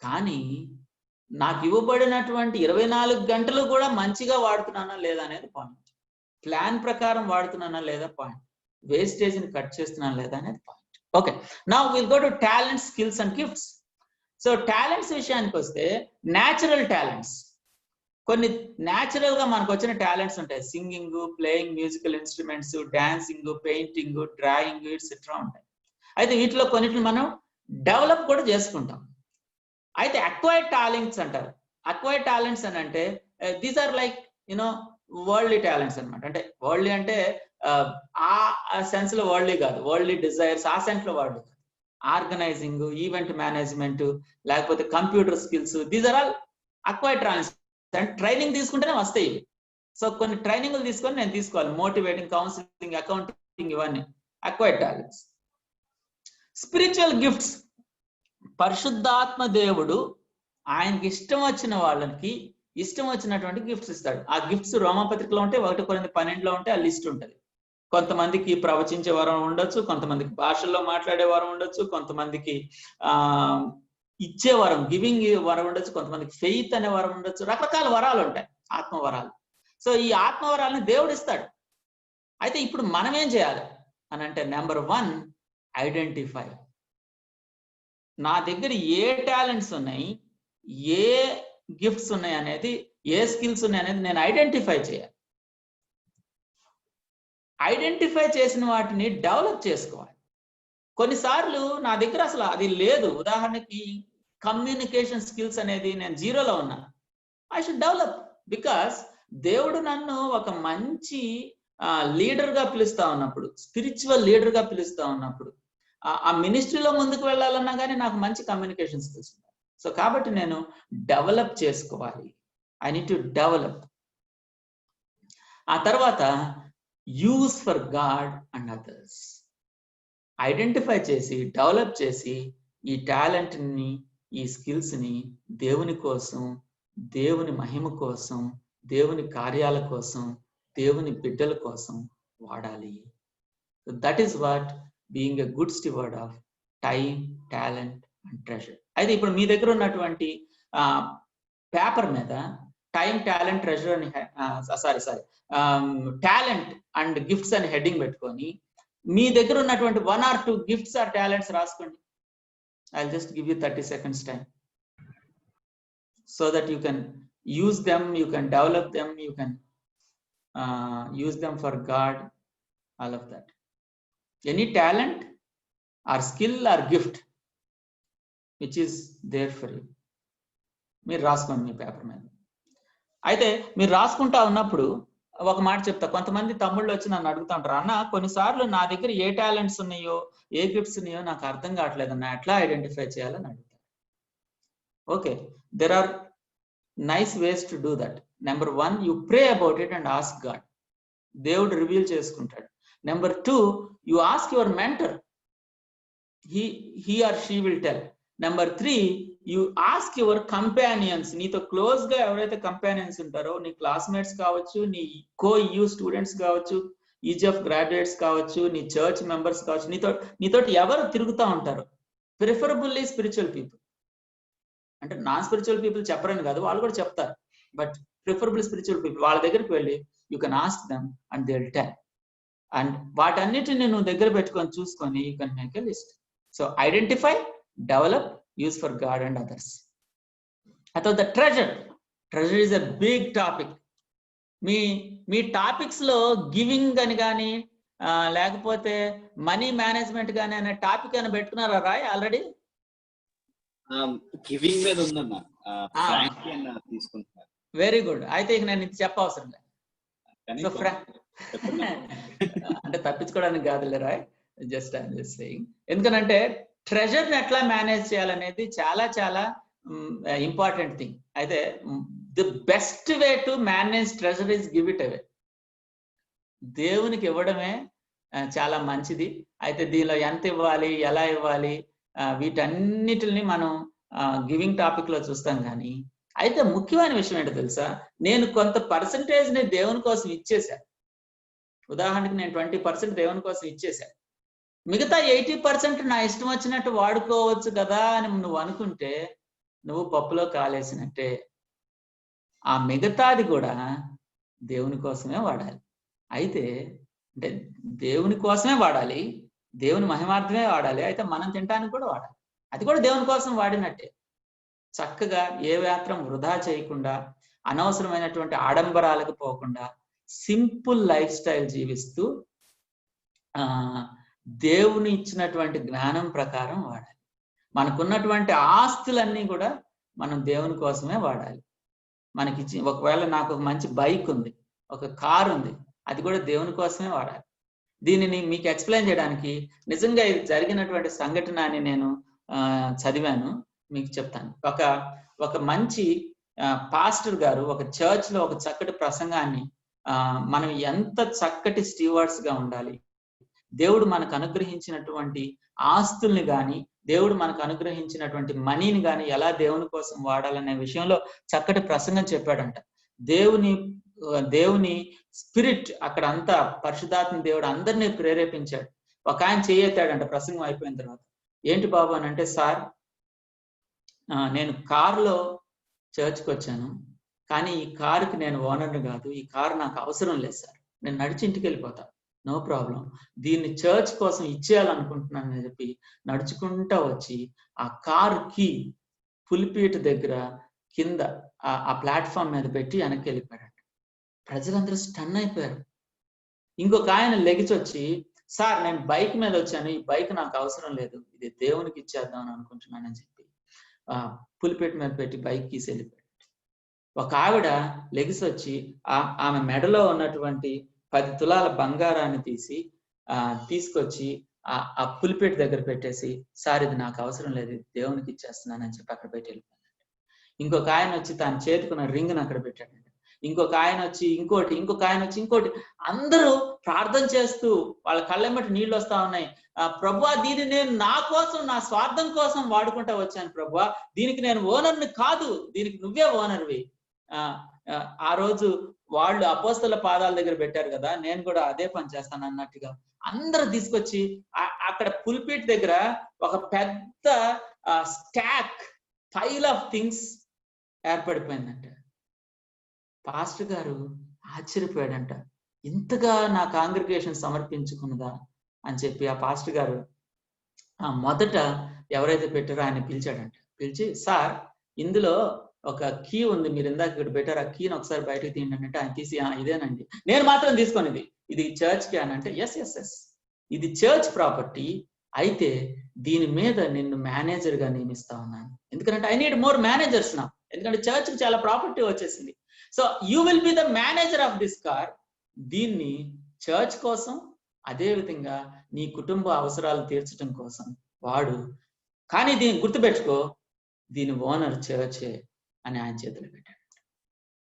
కానీ నాకు ఇవ్వబడినటువంటి 24 గంటలు కూడా మంచిగా వాడుతున్నానా లేదా అనేది పాయింట్. ప్లాన్ ప్రకారం వాడుతున్నానా లేదా పాయింట్. వేస్టేజ్ని కట్ చేస్తున్నానా లేదా అనేది point. Okay, now will go to talent, skills and gifts. So talents విషయానికి వస్తే న్యాచురల్ టాలెంట్స్, కొన్ని న్యాచురల్ గా మనకు వచ్చిన టాలెంట్స్ ఉంటాయి. Singing, playing musical instruments, dancing, painting, drawing etcetera ఉంటాయి. అయితే వీటిలో కొన్నిటిని మనం డెవలప్ కూడా చేసుకుంటాం. అయితే అక్వైర్డ్ టాలెంట్స్ అంటారు. అక్వైర్డ్ టాలెంట్స్ అని అంటే these are like worldly talents అనమాట. అంటే వరల్డ్లీ అంటే ఆ సెన్స్ లో వరల్డ్లీ కాదు, వరల్డ్లీ డిజైర్స్ ఆ సెన్స్ లో వరల్డ్. ఆర్గనైజింగ్, ఈవెంట్ మేనేజ్మెంట్, లేకపోతే computer skills, these are all acquired talents. And training తీసుకుంటేనే వస్తాయి ఇవి. సో కొన్ని ట్రైనింగ్లు తీసుకొని నేను తీసుకోవాలి. మోటివేటింగ్, కౌన్సిలింగ్, అకౌంటింగ్, ఇవన్నీ అక్వైర్డ్ టాలెంట్స్. స్పిరిచువల్ గిఫ్ట్స్, పరిశుద్ధాత్మ దేవుడు ఆయనకి ఇష్టం వచ్చిన వాళ్ళకి ఇష్టం వచ్చినటువంటి గిఫ్ట్స్ ఇస్తాడు. ఆ గిఫ్ట్స్ రోమాపత్రికలో ఉంటే 1:12 ఉంటే ఆ లిస్ట్ ఉంటుంది. కొంతమందికి ప్రవచించే వరం ఉండొచ్చు, కొంతమందికి భాషల్లో మాట్లాడే వరం ఉండొచ్చు, కొంతమందికి ఇచ్చే వరం, గివింగ్ వరం ఉండొచ్చు, కొంతమందికి ఫెయిత్ అనే వరం ఉండొచ్చు. రకరకాల వరాలు ఉంటాయి, ఆత్మవరాలు. సో ఈ ఆత్మవరాలను దేవుడు ఇస్తాడు. అయితే ఇప్పుడు మనం ఏం చేయాలి అని అంటే, నెంబర్ 1, ఐడెంటిఫై. నా దగ్గర ఏ టాలెంట్స్ ఉన్నాయి, ఏ గిఫ్ట్స్ ఉన్నాయి అనేది, ఏ స్కిల్స్ ఉన్నాయి అనేది నేను ఐడెంటిఫై చేయాలి. ఐడెంటిఫై చేసిన వాటిని డెవలప్ చేసుకోవాలి. కొన్నిసార్లు నా దగ్గర అసలు అది లేదు. ఉదాహరణకి కమ్యూనికేషన్ స్కిల్స్ అనేది నేను 0లో ఉన్నాను. ఐ షుడ్ డెవలప్, బికాస్ దేవుడు నన్ను ఒక మంచి లీడర్ గా పిలుస్తా ఉన్నప్పుడు, స్పిరిచువల్ లీడర్ గా పిలుస్తా ఉన్నప్పుడు, ఆ మినిస్ట్రీలో ముందుకు వెళ్ళాలన్నా కానీ నాకు మంచి కమ్యూనికేషన్ స్కిల్స్ ఉన్నాయి. సో కాబట్టి నేను డెవలప్ చేసుకోవాలి. I need to develop. ఆ తర్వాత use for God and others. Identify చేసి డెవలప్ చేసి ఈ టాలెంట్ని, ఈ స్కిల్స్ని దేవుని కోసం, దేవుని మహిమ కోసం, దేవుని కార్యాల కోసం, దేవుని బిడ్డల కోసం వాడాలి. That is what being a good steward of time, talent and treasure. అయితే ఇప్పుడు మీ దగ్గర ఉన్నటువంటి పేపర్ మీద టైం, టాలెంట్, ట్రెజర్ అని టాలెంట్ అండ్ గిఫ్ట్స్ అని హెడ్డింగ్ పెట్టుకొని మీ దగ్గర ఉన్నటువంటి 1 or 2 గిఫ్ట్స్ ఆర్ టాలెంట్స్ రాసుకోండి. I'll just give you 30 seconds time so that you can use them, you can develop them, you can use them for God, all of that. Any talent or skill or gift which is there for you, మీరు రాసుకోండి మీ పేపర్ మీద. అయితే మీరు రాసుకుంటా ఉన్నప్పుడు ఒక మాట చెప్తా. కొంతమంది తమ్ముళ్ళు వచ్చి నన్ను అడుగుతా ఉంటారు, అన్న కొన్నిసార్లు నా దగ్గర ఏ టాలెంట్స్ ఉన్నాయో, ఏ గిఫ్ట్స్ ఉన్నాయో నాకు అర్థం కావట్లేదు అన్న, ఎట్లా ఐడెంటిఫై చేయాలని అడుగుతారు. Okay, there are nice ways to do that. Number 1, you pray about it and ask God. దేవుడు రివీల్ చేసుకుంటాడు. Number 2, you ask your mentor, he or she will tell. Number 3, you ask your companions. నీతో క్లోజ్ గా ఎవరైతే కంపానియన్స్ ఉంటారో, నీ క్లాస్మేట్స్ కావచ్చు, నీ కో-యూ స్టూడెంట్స్ కావచ్చు, ఈజీఎఫ్ గ్రాడ్యుయేట్స్ కావచ్చు, నీ చర్చ్ మెంబర్స్ కావచ్చు, నీతోటి ఎవరు తిరుగుతూ ఉంటారు, ప్రిఫరబుల్లీ స్పిరిచువల్ పీపుల్. అంటే నాన్ స్పిరిచువల్ పీపుల్ చెప్పరని కాదు, వాళ్ళు కూడా చెప్తారు, బట్ ప్రిఫరబుల్ స్పిరిచువల్ పీపుల్, వాళ్ళ దగ్గరికి వెళ్ళి you can ask them and they will tell. And వాటన్నిటిని నువ్వు దగ్గర పెట్టుకొని చూసుకొని you can make a list. So identify, develop, use for God and others. I thought the treasure is a big topic. Me topics లో గివింగ్ అని కానీ లేకపోతే మనీ మేనేజ్మెంట్ కానీ అనే టాపిక్ అని పెట్టుకున్నారా రాయ్ ఆల్రెడీ? గివింగ్ మీద ఉందన్న, తీసుకుంటున్నారు. Very good. అయితే ఇక నేను ఇది చెప్పవసరం లేదు. సో అంటే తప్పించుకోవడానికి కాదులే Roy, just I'm just saying. ఎందుకనంటే ట్రెజర్ ని ఎట్లా మేనేజ్ చేయాలనేది చాలా చాలా ఇంపార్టెంట్ థింగ్. అయితే the best way to manage treasure is give it away. దేవునికి ఇవ్వడమే చాలా మంచిది. అయితే దీనిలో ఎంత ఇవ్వాలి, ఎలా ఇవ్వాలి, వీటన్నిటిని మనం గివింగ్ టాపిక్ లో చూస్తాం కానీ, అయితే ముఖ్యమైన విషయం ఏంటో తెలుసా, నేను కొంత పర్సంటేజ్ని దేవుని కోసం ఇచ్చేసా. ఉదాహరణకి నేను 20% దేవుని కోసం ఇచ్చేసా. మిగతా 80% నా ఇష్టం వచ్చినట్టు వాడుకోవచ్చు కదా అని నువ్వు అనుకుంటే నువ్వు పప్పులో కాలేసినట్టే. ఆ మిగతాది కూడా దేవుని కోసమే వాడాలి. అయితే అంటే దేవుని కోసమే వాడాలి, దేవుని మహిమార్థమే వాడాలి. అయితే మనం తినడానికి కూడా వాడాలి, అది కూడా దేవుని కోసం వాడినట్టే. చక్కగా ఏ మాత్రం వృధా చేయకుండా, అనవసరమైనటువంటి ఆడంబరాలకు పోకుండా సింపుల్ లైఫ్ స్టైల్ జీవిస్తూ దేవుని ఇచ్చినటువంటి జ్ఞానం ప్రకారం వాడాలి. మనకున్నటువంటి ఆస్తులన్నీ కూడా మనం దేవుని కోసమే వాడాలి. మనకి ఒకవేళ నాకు ఒక మంచి బైక్ ఉంది, ఒక కారు ఉంది, అది కూడా దేవుని కోసమే వాడాలి. దీనిని మీకు ఎక్స్ప్లెయిన్ చేయడానికి నిజంగా ఇది జరిగినటువంటి సంఘటన అని నేను చదివాను, మీకు చెప్తాను. ఒక మంచి పాస్టర్ గారు ఒక చర్చ్ లో ఒక చక్కటి ప్రసంగాన్ని, మనం ఎంత చక్కటి స్టీవర్డ్స్ గా ఉండాలి, దేవుడు మనకు అనుగ్రహించినటువంటి ఆస్తుల్ని కానీ, దేవుడు మనకు అనుగ్రహించినటువంటి మనీని కానీ ఎలా దేవుని కోసం వాడాలనే విషయంలో చక్కటి ప్రసంగం చెప్పాడంట. దేవుని స్పిరిట్ అక్కడ అంతా, పరిశుద్ధాత్మ దేవుడు అందరినీ ప్రేరేపించాడు. ఒక ఆయన చేయెత్తాడంట ప్రసంగం అయిపోయిన తర్వాత. ఏంటి బాబు అని అంటే, సార్ నేను కారులో చర్చ్కి వచ్చాను, కానీ ఈ కారుకి నేను ఓనర్ని కాదు, ఈ కారు నాకు అవసరం లేదు సార్, నేను నడిచి ఇంటికి వెళ్ళిపోతా, నో ప్రాబ్లం, దీన్ని చర్చ్ కోసం ఇచ్చేయాలనుకుంటున్నాను అని చెప్పి నడుచుకుంటా వచ్చి ఆ కారు కీ పులిపీట దగ్గర కింద ఆ ప్లాట్ఫామ్ మీద పెట్టి వెనక్కి వెళ్ళిపోయాడు. ప్రజలందరూ స్టన్ అయిపోయారు. ఇంకొక ఆయన లెగిచొచ్చి, సార్ నేను బైక్ మీద వచ్చాను, ఈ బైక్ నాకు అవసరం లేదు, ఇది దేవునికి ఇచ్చేద్దాం అని అనుకుంటున్నానని చెప్పి పులిపేట మీద పెట్టి బైక్ కీసి వెళ్ళిపోయాడు. ఒక ఆవిడ లెగిసొచ్చి ఆమె మెడలో ఉన్నటువంటి 10 తులాల బంగారాన్ని తీసుకొచ్చి ఆ పులిపేట దగ్గర పెట్టేసి, సార్ ఇది నాకు అవసరం లేదు, దేవునికి ఇచ్చేస్తున్నానని చెప్పి అక్కడ పెట్టి వెళ్ళిపోయాడు. ఇంకొక ఆయన వచ్చి తన చేతుకున్న రింగ్ని అక్కడ పెట్టాడు. ఇంకొక ఆయన వచ్చి ఇంకోటి, అందరూ ప్రార్థన చేస్తూ వాళ్ళ కళ్ళెమ్మటి నీళ్ళు వస్తా ఉన్నాయి. ప్రభువా, దీన్ని నేను నా కోసం, నా స్వార్థం కోసం వాడుకుంటా వచ్చాను ప్రభువా, దీనికి నేను ఓనర్ని కాదు, దీనికి నువ్వే ఓనర్వి. ఆ రోజు వాళ్ళు అపోస్తల పాదాల దగ్గర పెట్టారు కదా, నేను కూడా అదే పని చేస్తాను అన్నట్టుగా అందరూ తీసుకొచ్చి అక్కడ పుల్పిట్ దగ్గర ఒక పెద్ద స్టాక్ పైల్ ఆఫ్ థింగ్స్ ఏర్పడిపోయిందంట. పాస్టర్ గారు ఆశ్చర్యపోయాడంట, ఇంతగా నా కాంగ్రిగేషన్ సమర్పించుకున్నదా అని చెప్పి ఆ పాస్టర్ గారు మొదట ఎవరైతే పెట్టారో ఆయన పిలిచాడంట. పిలిచి, సార్ ఇందులో ఒక కీ ఉంది, మీరు ఇందాక ఇక్కడ పెట్టారు, ఆ కీని ఒకసారి బయటకు తీయండి అంటే ఆయన తీసి, ఇదేనండి, నేను మాత్రం తీసుకునేది, ఇది చర్చ్కి అని అంటే, ఎస్ ఇది చర్చ్ ప్రాపర్టీ, అయితే దీని మీద నిన్ను మేనేజర్ గా నియమిస్తా ఉన్నాను, ఎందుకంటే ఐ నీడ్ మోర్ మేనేజర్స్ నా, ఎందుకంటే చర్చ్కి చాలా ప్రాపర్టీ వచ్చేసింది. So you will be the manager of this car. దీన్ని చర్చ్ కోసం, అదే విధంగా నీ కుటుంబ అవసరాలు తీర్చడం కోసం వాడు, కానీ దీన్ని గుర్తుపెట్టుకో, దీని ఓనర్ చర్చే అని ఆయన చేతులు పెట్టాడు.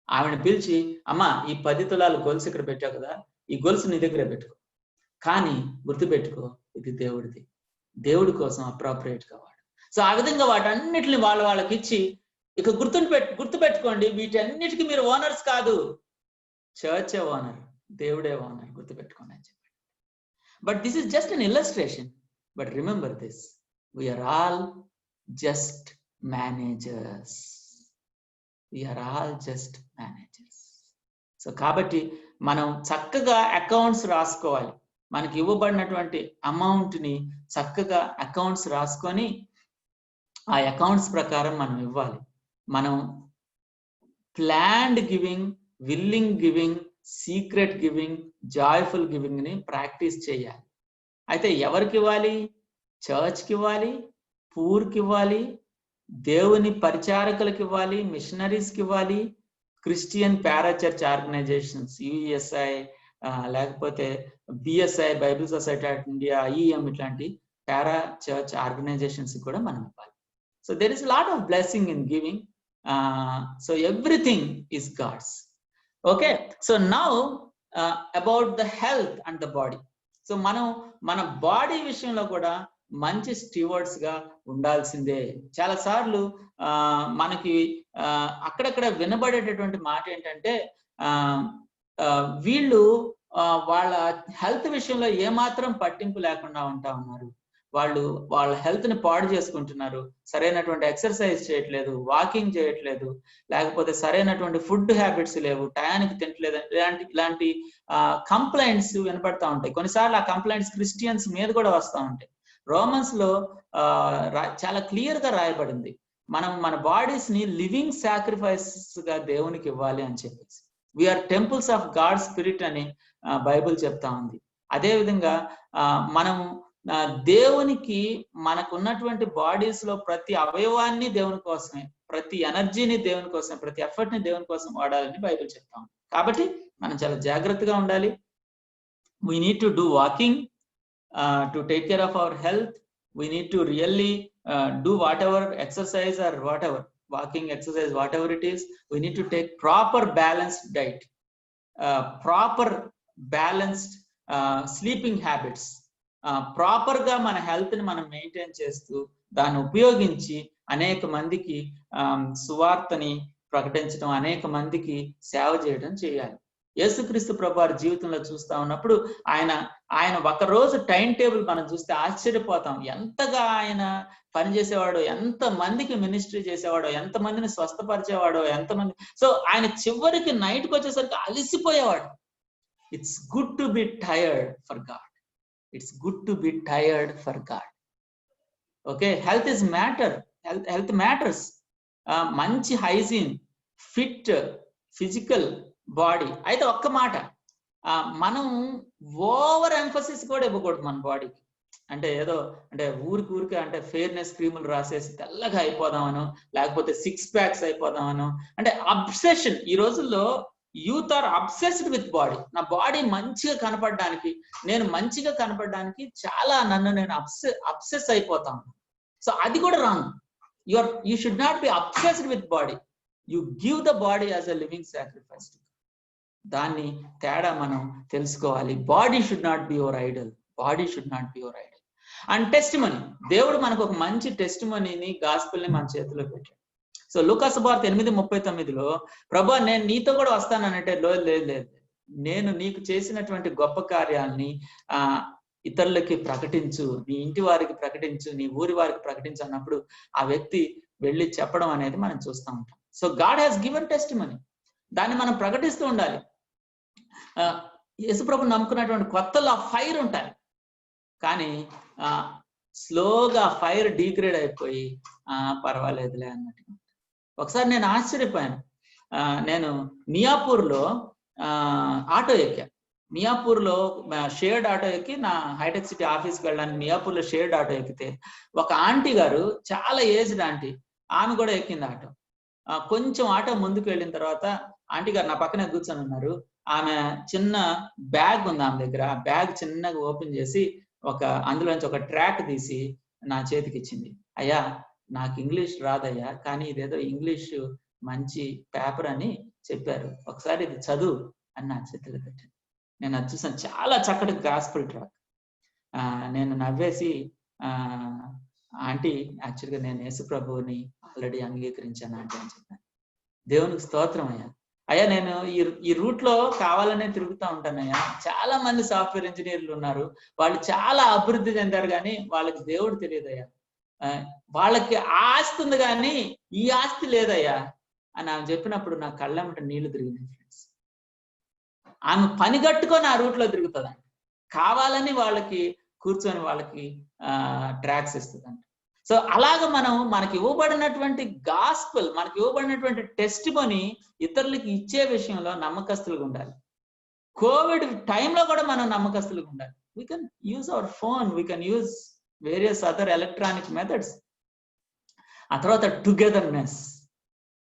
ఆవిడ పిలిచి, అమ్మా ఈ 10 తులాల గొలుసు ఇక్కడ పెట్టావు కదా, ఈ గొలుసు నీ దగ్గరే పెట్టుకో, కానీ గుర్తుపెట్టుకో ఇది దేవుడిది, దేవుడి కోసం అప్రాప్రియేట్ గా వాడు. సో ఆ విధంగా వాటన్నిటిని వాళ్ళకి ఇచ్చి, ఇక గుర్తుపెట్టుకోండి, వీటన్నిటికీ మీరు ఓనర్స్ కాదు, చర్చే ఓనర్, దేవుడే ఓనర్, గుర్తుపెట్టుకోండి అని చెప్పాడు. But this is just an illustration. But remember this, we're all just managers. We're all just managers. So కాబట్టి మనం చక్కగా అకౌంట్స్ రాసుకోవాలి. మనకి ఇవ్వబడినటువంటి అమౌంట్ ని చక్కగా అకౌంట్స్ రాసుకొని ఆ అకౌంట్స్ ప్రకారం మనం ఇవ్వాలి. మనం planned giving, willing giving, secret giving, joyful giving ని ప్రాక్టీస్ చేయాలి. అయితే ఎవరికి ఇవ్వాలి? చర్చ్కి ఇవ్వాలి, పూర్కి ఇవ్వాలి, దేవుని పరిచారకులకు ఇవ్వాలి, మిషనరీస్కి ఇవ్వాలి, క్రిస్టియన్ పారాచర్చ్ ఆర్గనైజేషన్స్, యుఎస్ఐ లేకపోతే BSI, Bible Society of India, IM, ఇట్లాంటి పారా చర్చ్ ఆర్గనైజేషన్స్ కూడా మనం ఇవ్వాలి. So there is lot of blessing in giving. So everything is God's. Okay, so now about the health and the body. So మనం మన బాడీ విషయంలో కూడా మంచి స్టీవర్డ్స్ గా ఉండాల్సిందే. చాలా సార్లు మనకి అక్కడక్కడ వినబడేటటువంటి మాట ఏంటంటే వీళ్ళు వాళ్ళ హెల్త్ విషయంలో ఏమాత్రం పట్టింపు లేకుండా ఉంటా ఉన్నారు. వాళ్ళు వాళ్ళ హెల్త్ ని పాడు చేసుకుంటున్నారు, సరైనటువంటి ఎక్సర్సైజ్ చేయట్లేదు, వాకింగ్ చేయట్లేదు, లేకపోతే సరైనటువంటి ఫుడ్ హ్యాబిట్స్ లేవు, టయానికి తింటలేదు, ఇలాంటి కంప్లైంట్స్ వినపడతా ఉంటాయి. కొన్నిసార్లు ఆ కంప్లైంట్స్ క్రిస్టియన్స్ మీద కూడా వస్తూ ఉంటాయి. రోమన్స్ లో చాలా క్లియర్ గా రాయబడింది, మనం మన బాడీస్ ని లివింగ్ సాక్రిఫైసెస్ గా దేవునికి ఇవ్వాలి అని చెప్పేసి. We're temples of God spirit అని బైబిల్ చెప్తా ఉంది. అదే విధంగా మనం దేవునికి మనకున్నటువంటి బాడీస్ లో ప్రతి అవయవాన్ని దేవుని కోసమే, ప్రతి ఎనర్జీని దేవుని కోసం, ప్రతి ఎఫర్ట్ ని దేవుని కోసం వాడాలని బైబిల్ చెప్తా ఉంది. కాబట్టి మనం చాలా జాగ్రత్తగా ఉండాలి. We need to do walking to take care of our health. We need to really do whatever exercise or whatever walking, exercise, whatever it is. We need to take proper balanced diet, proper balanced sleeping habits, proper గా మన హెల్త్ ని మనం మెయింటైన్ చేస్తూ దాన్ని ఉపయోగించి అనేక మందికి సువార్తని ప్రకటించడం, అనేక మందికి సేవ చేయడం చేయాలి. యేసుక్రీస్తు ప్రభువారి జీవితంలో చూస్తా ఉన్నప్పుడు ఆయన ఒక రోజు టైం టేబుల్ మనం చూస్తే ఆశ్చర్యపోతాం. ఎంతగా ఆయన పనిచేసేవాడో, ఎంత మందికి మినిస్ట్రీ చేసేవాడో, ఎంత మందిని స్వస్థపరిచేవాడో, ఎంతమంది. సో ఆయన చివరికి నైట్కి వచ్చేసరికి అలసిపోయేవాడు. It's good to be tired for God. It's good to be tired for God. Okay, health is matter. Health matters. మంచి హైజీన్, ఫిట్ ఫిజికల్ బాడీ. అయితే ఒక్క మాట, మనం ఓవర్ ఎంఫసిస్ కూడా ఇవ్వకూడదు మన బాడీకి. అంటే ఏదో అంటే ఊరికే అంటే ఫెయిర్నెస్ క్రీములు రాసేసి తెల్లగా అయిపోదామను, లేకపోతే 6 packs అయిపోదామను. అంటే అబ్సెషన్. ఈ రోజుల్లో youth are obsessed with body. నా బాడీ మంచిగా కనపడడానికి, నేను మంచిగా కనపడడానికి చాలా నేను అబ్సెస్ అయిపోతాను. సో అది కూడా wrong. You should not be obsessed with body. You give the body as a living sacrifice. దాన్ని తేడా మనం తెలుసుకోవాలి. Body should not be your Idol. Body should not be your Idol. And testimony. దేవుడు మనకు ఒక మంచి టెస్టిమనీని, గాస్పెల్ ని మన చేతిలో పెట్టాడు. సో లూకా సువార్త 8:39 ప్రభా నేను నీతో కూడా వస్తానంటే లేదు, నేను నీకు చేసినటువంటి గొప్ప కార్యాలని ఇతరులకి ప్రకటించు, నీ ఇంటి వారికి ప్రకటించు, నీ ఊరి వారికి ప్రకటించు అన్నప్పుడు ఆ వ్యక్తి వెళ్ళి చెప్పడం అనేది మనం చూస్తూ ఉంటాం. So God has given testimony. దాన్ని మనం ప్రకటిస్తూ ఉండాలి. యేసుప్రభు నమ్ముకున్నటువంటి కొత్తలో ఫైర్ ఉంటాయి, కానీ స్లోగా ఫైర్ డీగ్రేడ్ అయిపోయి పర్వాలేదులే అన్నట్టు. ఒకసారి నేను ఆశ్చర్యపోయాను. నేను మియాపూర్లో ఆటో ఎక్కా. మియాపూర్లో షేర్డ్ ఆటో ఎక్కి నా హైటెక్ సిటీ ఆఫీస్కి వెళ్ళడానికి మియాపూర్లో షేర్డ్ ఆటో ఎక్కితే ఒక ఆంటీ గారు, చాలా ఏజ్డ్ ఆంటీ, ఆమె కూడా ఎక్కింది ఆటో. కొంచెం ఆటో ముందుకు వెళ్ళిన తర్వాత ఆంటీ గారు నా పక్కనే కూర్చొని ఉన్నారు. ఆమె చిన్న బ్యాగ్ ఉంది ఆమె దగ్గర. ఆ బ్యాగ్ చిన్నగా ఓపెన్ చేసి అందులోంచి ఒక ట్రాక్ తీసి నా చేతికి ఇచ్చింది. అయ్యా నాకు ఇంగ్లీష్ రాదయ్యా, కానీ ఇదేదో ఇంగ్లీష్ మంచి పేపర్ అని చెప్పారు, ఒకసారి ఇది చదువు అని నా చేతిలో పెట్టాను. నేను అది చూసాను. చాలా చక్కటి గాస్పెల్ ట్రాక్. నేను నవ్వేసి ఆంటీ యాక్చువల్గా నేను యేసు ప్రభువుని ఆల్రెడీ అంగీకరించాను ఆంటీ అని చెప్పాను. దేవునికి స్తోత్రం అయ్యా. అయ్యా నేను ఈ రూట్ లో కావాలనే తిరుగుతూ ఉంటానయ్యా. చాలా మంది సాఫ్ట్వేర్ ఇంజనీర్లు ఉన్నారు, వాళ్ళు చాలా అభివృద్ధి చెందారు, కానీ వాళ్ళకి దేవుడు తెలియదయ్యా. వాళ్ళకి ఆస్తి ఉంది కానీ ఈ ఆస్తి లేదయ్యా అని ఆమె చెప్పినప్పుడు నా కళ్ళెమ్మట నీళ్లు తిరిగినాయి ఫ్రెండ్స్. ఆమె పని కట్టుకొని ఆ రూట్ లో తిరుగుతుందంట, కావాలని వాళ్ళకి కూర్చొని వాళ్ళకి ట్రాక్స్ ఇస్తుందంట. సో అలాగ మనకి ఇవ్వబడినటువంటి గాస్పెల్, మనకి ఇవ్వబడినటువంటి టెస్టిమనీ ఇతరులకి ఇచ్చే విషయంలో నమ్మకస్తులుగా ఉండాలి. కోవిడ్ టైంలో కూడా మనం నమ్మకస్తులుగా ఉండాలి. We can use our phone, we can use various other electronic methods. ఆ తర్వాత togetherness.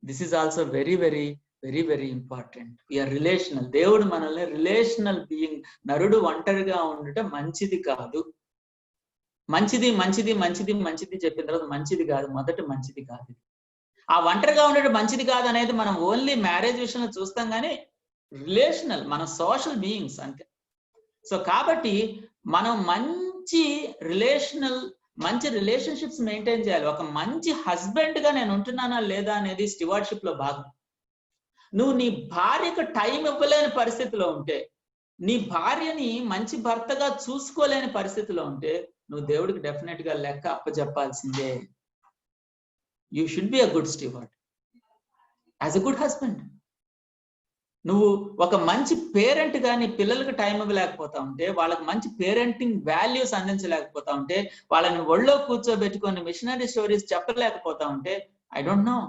This is also very very very very important. We're relational. దేవుడు మనల్ని రిలేషనల్ బీయింగ్. నరుడు ఒంటరిగా ఉండటం మంచిది కాదు. మంచిది మంచిది మంచిది మంచిది చెప్పిన తర్వాత మంచిది కాదు, మొదట మంచిది కాదు. ఆ ఒంటరిగా ఉండటం మంచిది కాదు అనేది మనం ఓన్లీ మ్యారేజ్ విషయంలో చూస్తాం, కానీ రిలేషనల్, మనం సోషల్ బీయింగ్స్ అంతే. సో కాబట్టి మనం మంచి రిలేషనల్, మంచి రిలేషన్షిప్స్ మెయింటైన్ చేయాలి. ఒక మంచి హస్బెండ్ గా నేను ఉంటున్నానా లేదా అనేది స్టివార్డ్షిప్ లో భాగం. నువ్వు నీ భార్యకు టైం ఇవ్వలేని పరిస్థితిలో ఉంటే, నీ భార్యని మంచి భర్తగా చూసుకోలేని పరిస్థితిలో ఉంటే, నువ్వు దేవుడికి డెఫినెట్ గా లెక్క అప్పచెప్పాల్సిందే. You should be a good steward as a good husband. నువ్వు ఒక మంచి పేరెంట్ గా నీ పిల్లలకు టైం ఇవ్వలేకపోతా ఉంటే, వాళ్ళకి మంచి పేరెంటింగ్ వాల్యూస్ అందించలేకపోతా ఉంటే, వాళ్ళని ఒళ్ళో కూర్చోబెట్టుకొని మిషనరీ స్టోరీస్ చెప్పలేకపోతా ఉంటే, I don't know,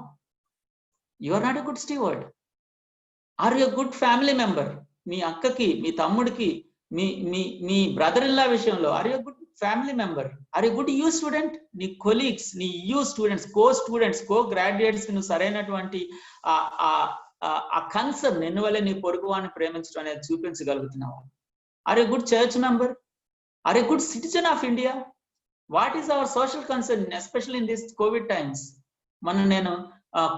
you are not a good steward. Are you a good family member? మీ అక్కకి, మీ తమ్ముడికి, మీ మీ మీ బ్రదర్ ఇన్ లా విషయంలో are you a good family member? Are you good EU student? నీ కొలీగ్స్, నీ EU students, co students, co graduates కి నువ్వు సరైనటువంటి ఆ కన్సర్న్, నిన్ను వల్లే నీ పొరుగువాన్ని ప్రేమించడం అనేది చూపించగలుగుతున్నావా? Are a good church member? Are a good citizen of India? What is our social concern, especially in this COVID times? నేను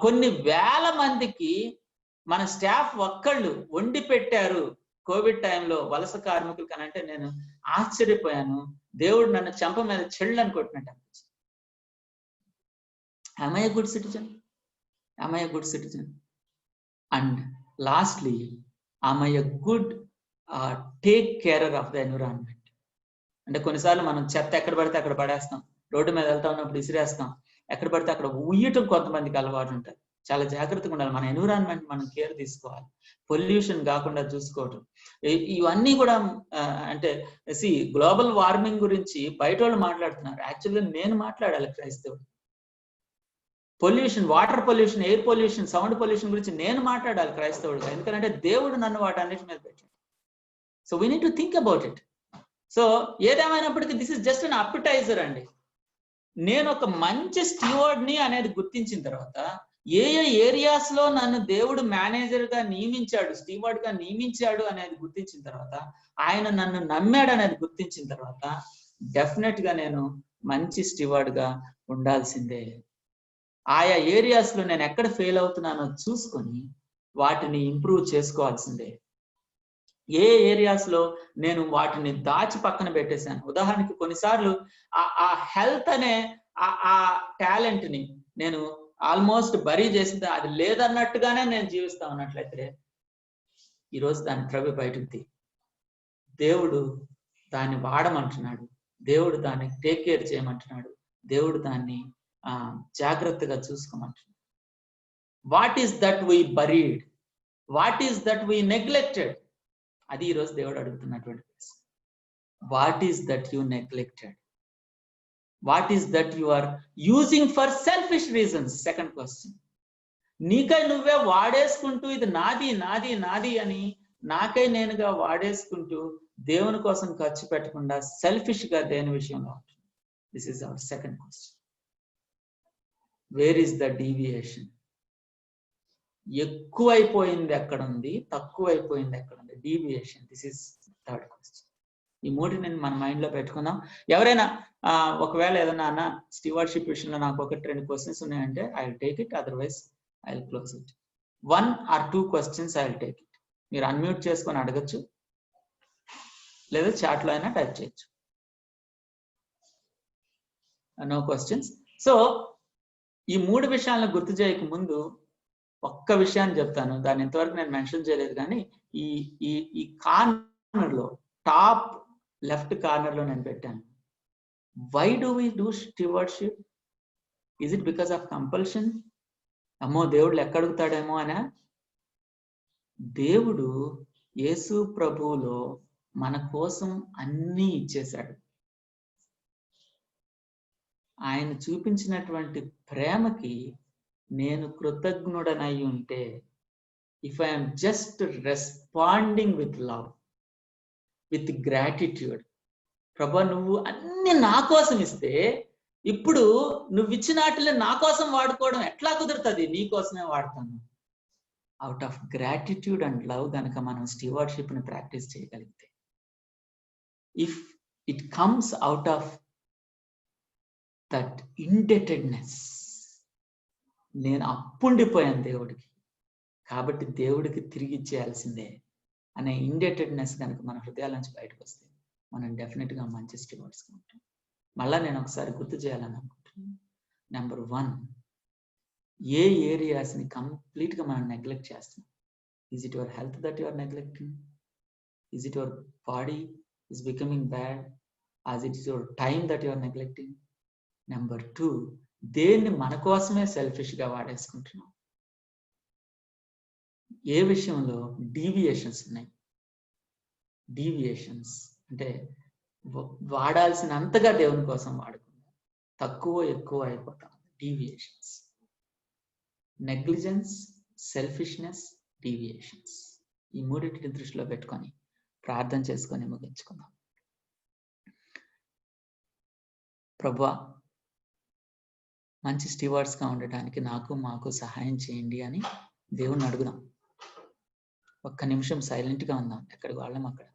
కొన్ని వేల మందికి మన స్టాఫ్ ఒక్కళ్ళు వండి పెట్టారు కోవిడ్ టైంలో వలస కార్మికులు కనంటే నేను ఆశ్చర్యపోయాను. దేవుడు నన్ను చెంప మీద చెళ్ళని కొట్టినట్టు అనిపించింది. am I a good citizen? am I a good citizen? And lastly, am I a good take carer of the environment? అంటే కొన్నిసార్లు మనం చెత్త ఎక్కడ పడితే అక్కడ పడేస్తాం, రోడ్డు మీద వెళ్తా ఉన్నప్పుడు ఇసిరేస్తాం, ఎక్కడ పడితే అక్కడ ఉయ్యటం కొంతమందికి అలవాటు ఉంటుంది. చాలా జాగ్రత్తగా ఉండాలి. మన ఎన్విరాన్మెంట్ మనం కేర్ తీసుకోవాలి, పొల్యూషన్ కాకుండా చూసుకోవటం. ఇవన్నీ కూడా అంటే గ్లోబల్ వార్మింగ్ గురించి బయట వాళ్ళు మాట్లాడుతున్నారు, యాక్చువల్గా నేను మాట్లాడాలి క్రైస్తవుడు. Pollution, water pollution, air pollution, sound pollution గురించి నేను మాట్లాడాలి క్రైస్తవుడుగా, ఎందుకంటే దేవుడు నన్ను వాటన్నిటి మీద పెట్టాడు. So we need to think about it. So ఏదేమైనప్పటికీ దిస్ ఇస్ జస్ట్ అన్ అప్పిటైజర్ అండి. నేను ఒక మంచి స్టీవర్డ్ని అనేది గుర్తించిన తర్వాత, ఏ ఏ ఏరియాస్ లో నన్ను దేవుడు మేనేజర్ గా నియమించాడు, స్టీవర్డ్ గా నియమించాడు అనేది గుర్తించిన తర్వాత, ఆయన నన్ను నమ్మాడు అనేది గుర్తించిన తర్వాత, డెఫినెట్ గా నేను మంచి స్టీవర్డ్ గా ఉండాల్సిందే. ఆయా ఏరియాస్ లో నేను ఎక్కడ ఫెయిల్ అవుతున్నానో చూసుకొని వాటిని ఇంప్రూవ్ చేసుకోవాల్సిందే. ఏ ఏరియాస్ లో నేను వాటిని దాచి పక్కన పెట్టేశాను. ఉదాహరణకి కొన్నిసార్లు ఆ హెల్త్ అనే ఆ టాలెంట్ ని నేను ఆల్మోస్ట్ బరీ చేసింది, అది లేదన్నట్టుగానే నేను జీవిస్తా ఉన్నట్లయితే ఈరోజు దాని ట్రవి బయటది. దేవుడు దాన్ని వాడమంటున్నాడు, దేవుడు దాన్ని టేక్ కేర్ చేయమంటున్నాడు, దేవుడు దాన్ని జాగ్రత్తగా చూసుకోమంటున్నాడు. What is that we buried? What is that we neglected? అది ఈరోజు దేవుడు అడుగుతున్నటువంటి ప్రశ్న. What is that you neglected? What is that you are using for selfish reasons? Second question. నీకై నువ్వే వాడేసుకుంటూ ఇది నాది నాది నాది అని నాకై నేనుగా వాడేసుకుంటూ దేవుని కోసం ఖర్చు పెట్టకుండా సెల్ఫిష్ గా దేని విషయంలో ఉంటుంది? This is our second question. Where is the deviation? ఎక్కువైపోయింది ఎక్కడ ఉంది, తక్కువైపోయింది ఎక్కడ ఉంది? Deviation. This is third question. ఈ మూడు నేను మన మైండ్ లో పెట్టుకుందాం. ఎవరైనా ఒకవేళ ఏదైనా స్టీవర్డ్షిప్ విషయంలో నాకు 1-2 క్వశ్చన్స్ ఉన్నాయంటే I will take it, otherwise I will close it. 1 or 2 questions I will take it. మీరు అన్మ్యూట్ చేసుకొని అడగచ్చు, లేదా చాట్ లో అయినా టైప్ చేయొచ్చు. No questions. సో ఈ 3 విషయాలను గుర్తు చేయక ముందు ఒక్క విషయాన్ని చెప్తాను. దాన్ని ఇంతవరకు నేను మెన్షన్ చేయలేదు, కానీ ఈ కార్నర్ లో, టాప్ లెఫ్ట్ కార్నర్ లో నేను పెట్టాను. Why do we do stewardship? Is it because of compulsion? అమ్మో దేవుడు లెక్క అడుగుతాడేమో అనా? దేవుడు యేసు ప్రభువులో మన కోసం అన్నీ ఇచ్చేశాడు. ఆయన చూపించినటువంటి ప్రేమకి నేను కృతజ్ఞుడనై ఉంటే, if I'm just responding with love, with gratitude, ప్రభా నువ్వు అన్ని నా కోసం ఇస్తే ఇప్పుడు నువ్వు ఇచ్చిన వాటిని నా కోసం వాడుకోవడం ఎట్లా కుదురుతుంది? నీ కోసమే వాడతాను. Out of gratitude and love కనుక మనం స్టీవర్డ్షిప్ ని ప్రాక్టీస్ చేయగలిగితే, if it comes out of that indebtedness, నేను అప్పుండిపోయాను దేవుడికి కాబట్టి దేవుడికి తిరిగి ఇచ్చేయాల్సిందే అనే ఇండెటెడ్నెస్ కనుక మన హృదయాల నుంచి బయటకు వస్తే మనం డెఫినెట్ గా మంచి స్టీవర్డ్స్ ఉంటాం. మళ్ళా నేను ఒకసారి గుర్తు చేయాలని అనుకుంటున్నాను. నెంబర్ 1, ఏ ఏరియాస్ని కంప్లీట్గా మనం నెగ్లెక్ట్ చేస్తున్నాం? Is it your health that you are neglecting? Is it your body is becoming bad? As it is your time that you are neglecting? Number 2, దేన్ని మన కోసమే సెల్ఫిష్గా వాడేసుకుంటున్నాం? ఏ విషయంలో డీవియేషన్స్ ఉన్నాయి? డీవియేషన్స్ అంటే వాడాల్సినంతగా దేవుని కోసం వాడుకుందాం, తక్కువ ఎక్కువ అయిపోతాం. Deviations, negligence, selfishness, deviations. ఈ మూడింటిని దృష్టిలో పెట్టుకొని ప్రార్థన చేసుకొని ముగించుకుందాం. ప్రభువా, మంచి స్టీవార్డ్స్గా ఉండటానికి నాకు మాకు సహాయం చేయండి అని దేవుణ్ణి అడుగుదాం. ఒక్క నిమిషం సైలెంట్గా ఉందాం, ఎక్కడికి వాళ్ళం అక్కడ.